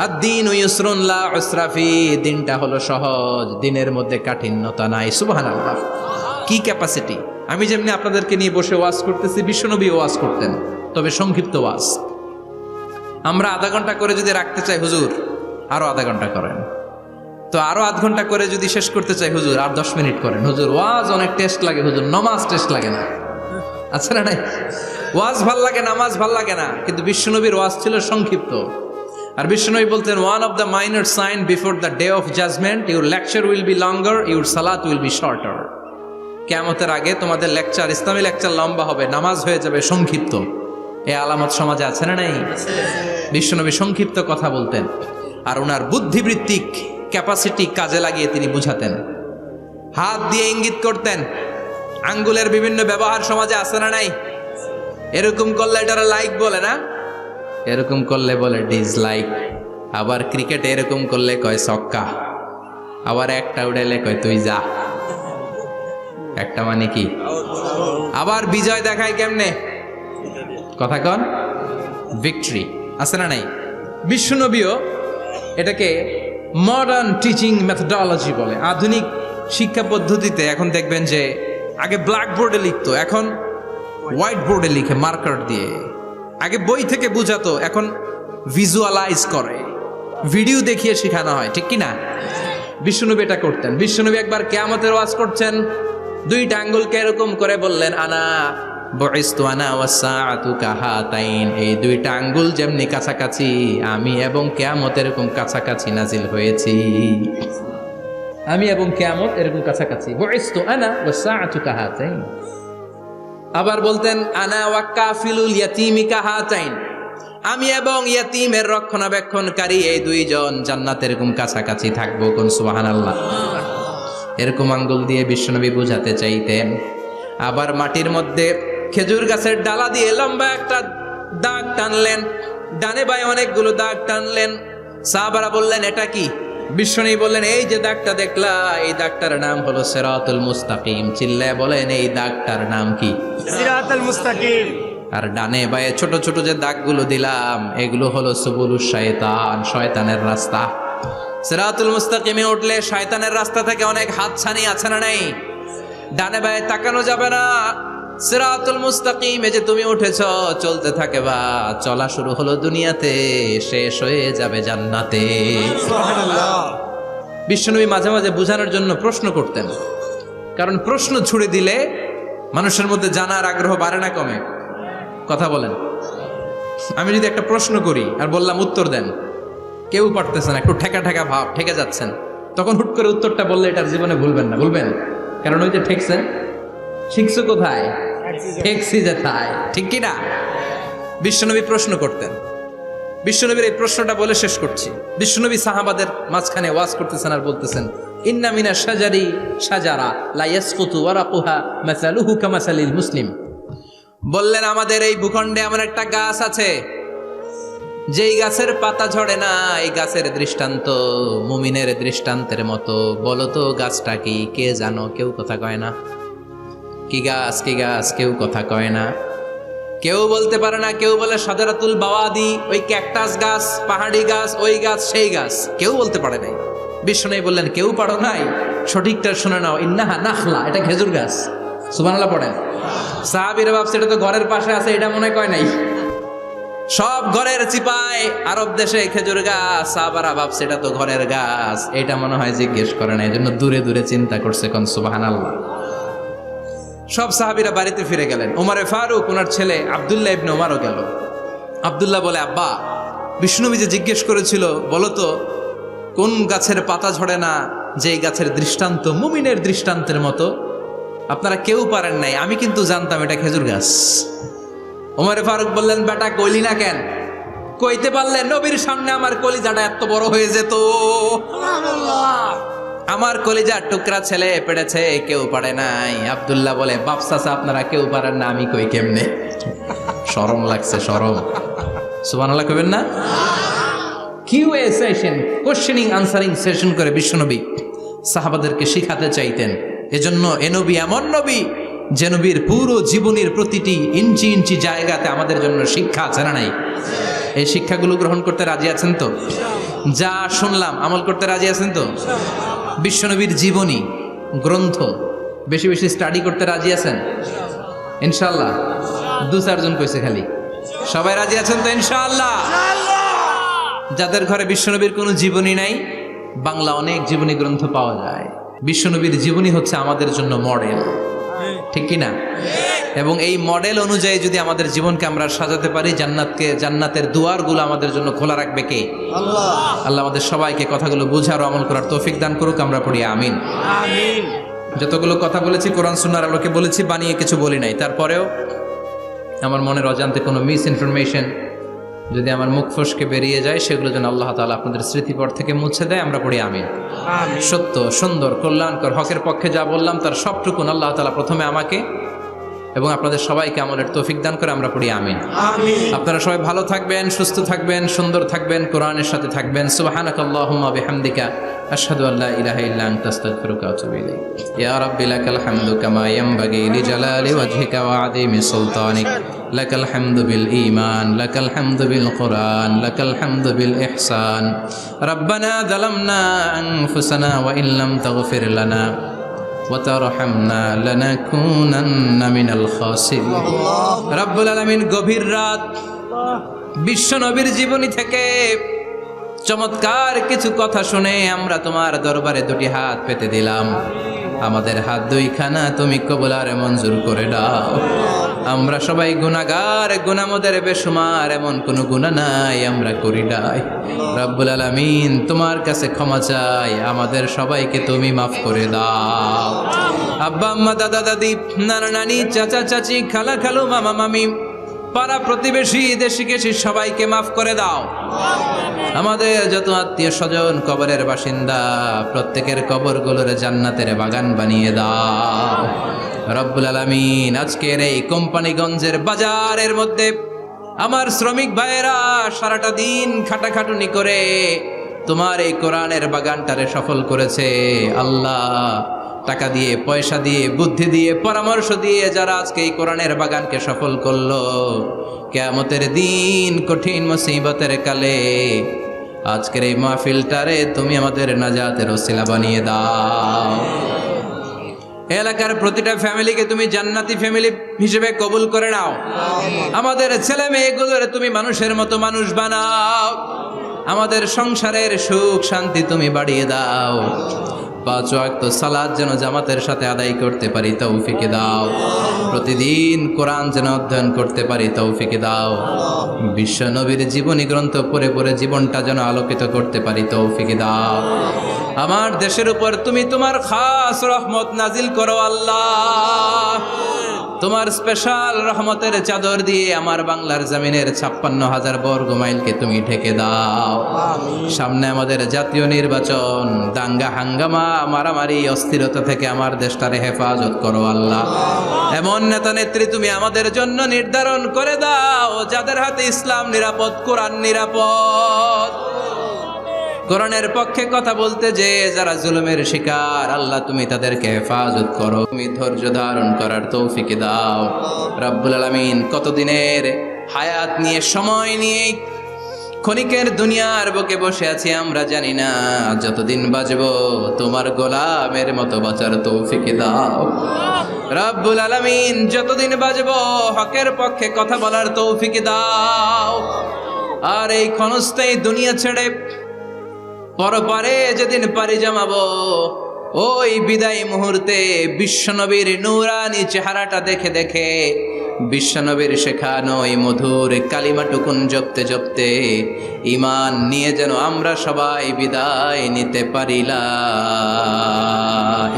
Speaker 1: আদ-দীনু ইউসরুন লা উসরা ফি, দিনটা হলো সহজ, দিনের মধ্যে কাঠিন্যতা নাই। সুবহানাল্লাহ, কি ক্যাপাসিটি! আমি যেমনি আপনাদেরকে নিয়ে বসে ওয়াজ করতেছি, বিশ্বনবী ওয়াজ করতেন, তবে সংক্ষিপ্ত ওয়াজ। আমরা আধা ঘন্টা করে যদি রাখতে চাই, হুজুর আরো আধা ঘন্টা করেন। তো আরো আধ ঘন্টা করে যদি শেষ করতে চাই, হুজুর আর 10 মিনিট করেন। হুজুর ওয়াজ অনেক টেস্ট লাগে, হুজুর নামাজ টেস্ট লাগে না। আচ্ছা না নাই? ওয়াজ ভাল লাগে, নামাজ ভাল লাগে না, কিন্তু বিশ্বনবীর ওয়াজ ছিল সংক্ষিপ্ত। আর বিশ্বনবী বলতেন, one of the minor sign before the day of judgement, your lecture will be longer, your সালাত উইল বি শর্টার। কিয়ামতের আগে তোমাদের লেকচার, ইসলামী লেকচার লম্বা হবে, নামাজ হয়ে যাবে সংক্ষিপ্ত। এই আলামত সমাজে আছে না নাই? বিশ্বনবী সংক্ষিপ্ত কথা বলতেন, আর ওনার বুদ্ধিবৃত্তিক ক্যাপাসিটি কাজে লাগিয়ে তিনি বুঝাতেন। হাত দিয়ে ইঙ্গিত করতেন। আঙ্গুলের বিভিন্ন ব্যবহার সমাজে আছে না নাই? এরকম করলে এটারা লাইক বলে না, এরকম করলে বলে ডিসলাইক। আবার ক্রিকেটে এরকম করলে কয় ছক্কা, আবার একটা উড়াইলে কয় তুই যা। একটা মানে কি? আবার বিজয় দেখায় কেমনে? কথা কন, ভিক্টরি। আছে না নাই? বিশ্বনবীও এটাকে মডার্ন টিচিং মেথোডলজি বলে। আধুনিক শিক্ষা পদ্ধতিতে এখন দেখবেন যে আগে ব্ল্যাক বোর্ডে লিখতো, এখন হোয়াইট বোর্ডে লিখে মার্কার দিয়ে। আগে বই থেকে বুঝাতো, এখন ভিজুয়ালাইজ করে, ভিডিও দেখিয়ে শেখানো হয়, ঠিক কি না? বিশ্বনবী এটা করতেন। বিশ্বনবী একবার কিয়ামতের ওয়াজ করছেন, 2টা আঙ্গুলকে এরকম করে বললেন, আনা বুইসতু আনা ওয়াসসাআতু কাহাতাইন, এই 2টা আঙ্গুল যেমনি কাছাকাছি, আমি এবং কিয়ামত এরকম কাছাকাছি নাজিল হয়েছি। আমি এবং কিয়ামত এরকম কাছাকাছি। বুইসতু আনা ওয়াসসাআতু কাহাতাইন। আবার বলতেন, আনা ওয়া কাফিলুল ইয়াতীমি কাহাতাইন, আমি এবং ইয়াতীমের রক্ষণাবেক্ষণকারী এই 2জন জান্নাতে এরকম কাছাকাছি থাকবো। কোন সুবহানাল্লাহ। এরকম আঙ্গুল দিয়ে বিশ্বনবী বুঝাতে চাইতেন। আবার মাটির মধ্যে খেজুর গাছের ডালা দিয়ে লম্বা একটা দাগ টানলেন, ডানে বায়ে অনেকগুলো দাগ টানলেন। সাহাবারা বললেন, এটা কি? বিশ্বনবী বললেন, এই যে দাগটা দেখলা, এই দাগটার নাম হলো সিরাতুল মুস্তাকিম। চিল্লায় বলেন, এই দাগটার নাম কি?
Speaker 2: সিরাতুল মুস্তাকিম।
Speaker 1: আর ডানে বায়ে ছোট ছোট যে দাগগুলো দিলাম, এগুলো হলো সুবুলুশ শায়তান, শয়তানের রাস্তা। সিরাতুল মুস্তাকিমে উঠলে শয়তানের রাস্তা থেকে অনেক হাতছানি, আছে না নাই? ডানে বায়ে তাকানো যাবে না। সিরাতুল মুস্তাকিমে যে তুমি উঠেছো, চলতে থাকে বা চলা শুরু হলো দুনিয়াতে, শেষ হয়ে যাবে জান্নাতে।
Speaker 2: সুবহানাল্লাহ।
Speaker 1: বিশ্বনবী মাঝে মাঝে বোঝানোর জন্য প্রশ্ন করতেন, কারণ প্রশ্ন ছুড়ে দিলে মানুষের মধ্যে জানার আগ্রহ বাড়ে না কমে? কথা বলেন। আমি যদি একটা প্রশ্ন করি আর বললাম উত্তর দেন, কেউ পারতেছেন, একটু ঠেকা ঠেকা ভাব, ঠেকে যাচ্ছেন, তখন হুট করে উত্তরটা বললে এটার জীবনে ভুলবেন না, ভুলবেন? কারণ ওই যে ঠেকছেন, শিখছো কোথায়? ঠেকছি যেথায়, ঠিক কি না? বিশ্বনবী প্রশ্ন করতেন। বিশ্বনবীর এই প্রশ্নটা বলে শেষ করছি। বিশ্বনবী সাহাবাদের মাঝখানে ওয়াজ করতেছেন আর বলতেছেন, ইন্না মিনা শাজারি শাজারা লা ইয়াসকুতু ওয়ারাকুহা মাসালুহু কামাসালিল মুসলিম। বললেন, আমাদের এই ভূখণ্ডে এমন একটা গাছ আছে, যেই গাছের পাতা ঝরে না, এই গাছের দৃষ্টান্ত মুমিনের দৃষ্টান্তের মতো। বলো তো গাছটা কি? কে জানো? কেউ কথা কয় না। কি গাছ? কি গাছ? কেউ কথা কয় না, কেউ বলতে পারে না। কেউ বলে শাজারাতুল বাওয়াদি, ওই ক্যাকটাস গাছ, পাহাড়ি গাছ, ওই গাছ, সেই গাছ, কেউ বলতে পারে নাই। বিশ্বনবী বললেন, কেউ পারো নাই? সঠিকটা শুনে নাও, ইন্নাহা নাখলা, এটা খেজুর গাছ। সুবহানাল্লাহ পড়েন। সাহাবীরা ভাবছে এটা তো ঘরের পাশে আছে, এটা মনে কয় নাই। সব ঘরের চিপায় আরব দেশে খেজুর গাছ, সাহাবারা ভাবছে এটা তো ঘরের গাছ, এটা মনে হয় জিজ্ঞেস করে না, এই জন্য দূরে দূরে চিন্তা করছে। কোন সুবহানাল্লাহ। সব সাহাবীরা বাড়িতে ফিরে গেলেন। ওমরে ফারুক, ওনার ছেলে আব্দুল্লাহ ইবনে ওমরও গেল। আব্দুল্লাহ বলে, আব্বা, বিষ্ণুনবী যে জিজ্ঞেস করেছিল, বলো তো কোন গাছের পাতা ঝরে না, যেই গাছের দৃষ্টান্ত মুমিনের দৃষ্টান্তের মতো? আপনারা কেউ পারেন নাই, আমি কিন্তু জানতাম এটা খেজুর গাছ। ওমরে ফারুক বললেন, বেটা কইলি না কেন? কইতে পারলে নবীর সামনে আমার কলিজাটা এত বড় হয়ে যেত। আমার কলিজার টুকরা ছেলে পেড়েছে, কেউ পারে নাই। আব্দুল্লাহ বলে, বাপ চাচা আপনারা কেউ পারেন না, আমি কই কেমনে? শরম লাগছে, শরম। সুবহানাল্লাহ কইবেন না? QA session, questioning answering session করে বিশ্বনবী সাহাবাদেরকে শিখাতে চাইতেন। এজন্য এ নবী এমন নবী যে নবীর পুরো জীবনের প্রতিটি ইঞ্চি ইঞ্চি জায়গাতে আমাদের জন্য শিক্ষা আছে না নাই? এই শিক্ষাগুলো গ্রহণ করতে রাজি আছেন তো? যা শুনলাম আমল করতে রাজি আছেন তো? বিশ্বনবীর জীবনী গ্রন্থ বেশি বেশি স্টাডি করতে রাজি আছেন ইনশাআল্লাহ? 2-4 জন কইছে খালি। সবাই রাজি আছেন তো ইনশাআল্লাহ? যাদের ঘরে বিশ্বনবীর কোনো জীবনী নাই, বাংলা অনেক জীবনী গ্রন্থ পাওয়া যায়। বিশ্বনবীর জীবনী হচ্ছে আমাদের জন্য মডেল, ঠিক কি না? এবং এই মডেল অনুযায়ী যদি আমাদের জীবনকে আমরা সাজাতে পারি, জান্নাতের দুয়ারগুলো আমাদের জন্য খোলা রাখবে কে? আল্লাহ। আল্লাহ আমাদের সবাইকে কথাগুলো বুঝার ও আমল করার তৌফিক দান করুক। আমরা পড়ি আমিন।
Speaker 2: আমিন।
Speaker 1: যতগুলো কথা বলেছি কোরআন সুন্নাহর আলোকে বলেছি, বানিয়ে কিছু বলি নাই। তারপরেও আমার মনের অজান্তে কোনো মিস ইনফরমেশন যদি আমার মুখ ফসকে বেরিয়ে যায়, সেগুলো যেন আল্লাহ তাআলা আপনাদের স্মৃতিপট থেকে মুছে দেয়। আমরা পড়ি আমিন। সত্য, সুন্দর, কল্যাণকর, হকের পক্ষে যা বললাম তার সবটুকুন আল্লাহ তাআলা প্রথমে আমাকে এবং আপনাদের সবাইকে আমলের তৌফিক দান করে। আমরা পড়ি আমিন। আপনারা সবাই ভালো থাকবেন, সুস্থ থাকবেন, সুন্দর থাকবেন, কোরআনের সাথে থাকবেন। সুবহানাকাল্লাহুম্মা বিহামদিকা আশহাদু আল্লা ইলাহা ইল্লা আনতা আস্তাগফিরুকা ওয়া আতুবু ইলাইক। ইয়া রাব্বি লাকাল হামদু কামা ইয়ানবাগি লিজালালি ওয়াজহিকা ওয়া আযীমি সুলতানিক। লাকাল হামদু বিল ঈমান, লাকাল হামদু বিল কুরআন, লাকাল হামদু বিল ইহসান। রাব্বানা যালামনা আনফুসানা ওয়া ইল্লাম তাগফির লানা ওয়াতারহামনা লানাকুনান্না মিনাল খাসিরিন। রব্বুল আলামিন গভীর রাত বিশ্ব নবীর জীবনী থেকে চমৎকার কিছু কথা শুনে আমরা তোমার দরবারে দুটি হাত পেতে দিলাম। আমাদের হাত দুইখানা তুমি কবুল আর মঞ্জুর করে দাও। আমরা সবাই গুনাহগার, গুনাহমদের বেশুমার, এমন কোনো গুনাহ নাই আমরা করি নাই। রব্বুল আলামিন তোমার কাছে ক্ষমা চাই, আমাদের সবাইকে তুমি মাফ করে দাও। আব্বা আম্মা, দাদা দাদি, নানা নানি, চাচা চাচি, খালা খালু, মামা মামি, পাড়া প্রতিবেশী, দেশি কেশি সবাইকে মাফ করে দাও। আমাদের যত আত্মীয় স্বজন কবরের বাসিন্দা, প্রত্যেকের কবরগুলোর জান্নাতের বাগান বানিয়ে দাও। রব্বুল আলামিন আজকের এই কোম্পানিগঞ্জের বাজারের মধ্যে আমার শ্রমিক ভাইয়েরা সারাটা দিন খাটাখাটুনি করে তোমার এই কোরআনের বাগানটারে সফল করেছে। আল্লাহ, টাকা দিয়ে, পয়সা দিয়ে, বুদ্ধি দিয়ে, পরামর্শ দিয়ে যারা আজকে এই কোরআনের বাগানকে সফল করলো, কিয়ামতের দিন কঠিন মুসিবতের কালে আজকের এই মাহফিলটারে তুমি আমাদের নাজাতের ওসিলা বানিয়ে দাও। এলাকার প্রতিটা ফ্যামিলিকে তুমি জান্নাতি ফ্যামিলি হিসেবে কবুল করে নাও। আমাদের ছেলে মেয়েগুলোর তুমি মানুষের মতো মানুষ বানাও। আমাদের সংসারের সুখ শান্তি তুমি বাড়িয়ে দাও। 5 ওয়াক্ত সালাত যেন জামাতের সাথে আদায় করতে পারি তৌফিকে দাও। প্রতিদিন কোরআন যেন অধ্যয়ন করতে পারি তৌফিকে দাও। বিশ্ব নবীর জীবনী গ্রন্থ পড়ে পড়ে জীবনটা যেন আলোকিত করতে পারি তৌফিকে দাও। আমার দেশের উপর তুমি তোমার খাস রহমত নাজিল করো আল্লাহ। তোমার স্পেশাল রহমতের চাদর দিয়ে আমার বাংলার জমিনের 56,000 বর্গ মাইলকে তুমি ঢেকে দাও। সামনে আমাদের জাতীয় নির্বাচন, দাঙ্গা হাঙ্গামা, মারামারি, অস্থিরতা থেকে আমার দেশটারে হেফাজত করো আল্লাহ। এমন নেতা নেত্রী তুমি আমাদের জন্য নির্ধারণ করে দাও যাদের হাতে ইসলাম নিরাপদ, কোরআন নিরাপদ। কোরআনের পক্ষে কথা বলতে যে যারা জুলুমের শিকার, আল্লাহ তুমি তাদেরকে হেফাজত করো। তুমি ধৈর্য ধারণ করার তৌফিক দাও। রব্বুল আলামিন কতদিনের হায়াত নিয়ে, সময় নিয়ে ক্ষণিকের দুনিয়ার বুকে বসে আছি আমরা জানি না। যতদিন বাঁচবো তোমার গোলামের মতো বাঁচার তৌফিক দাও। রব্বুল আলামিন যতদিন বাঁচবো হকের পক্ষে কথা বলার তৌফিক দাও। আর এই ক্ষণস্থায়ী দুনিয়া ছেড়ে পরপারে যেদিন পাড়ি জমাবো, ওই বিদায় মুহূর্তে বিশ্বনবীর নূরানি চেহারাটা দেখে দেখে, বিশ্বনবীর শেখানো এই মধুর কালিমাটুকুন জপতে জপতে ঈমান নিয়ে যেন আমরা সবাই বিদায় নিতে পারি। লা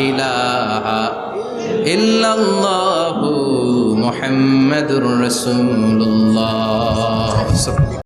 Speaker 1: ইলাহা ইল্লাল্লাহু মুহাম্মাদুর রাসূলুল্লাহ।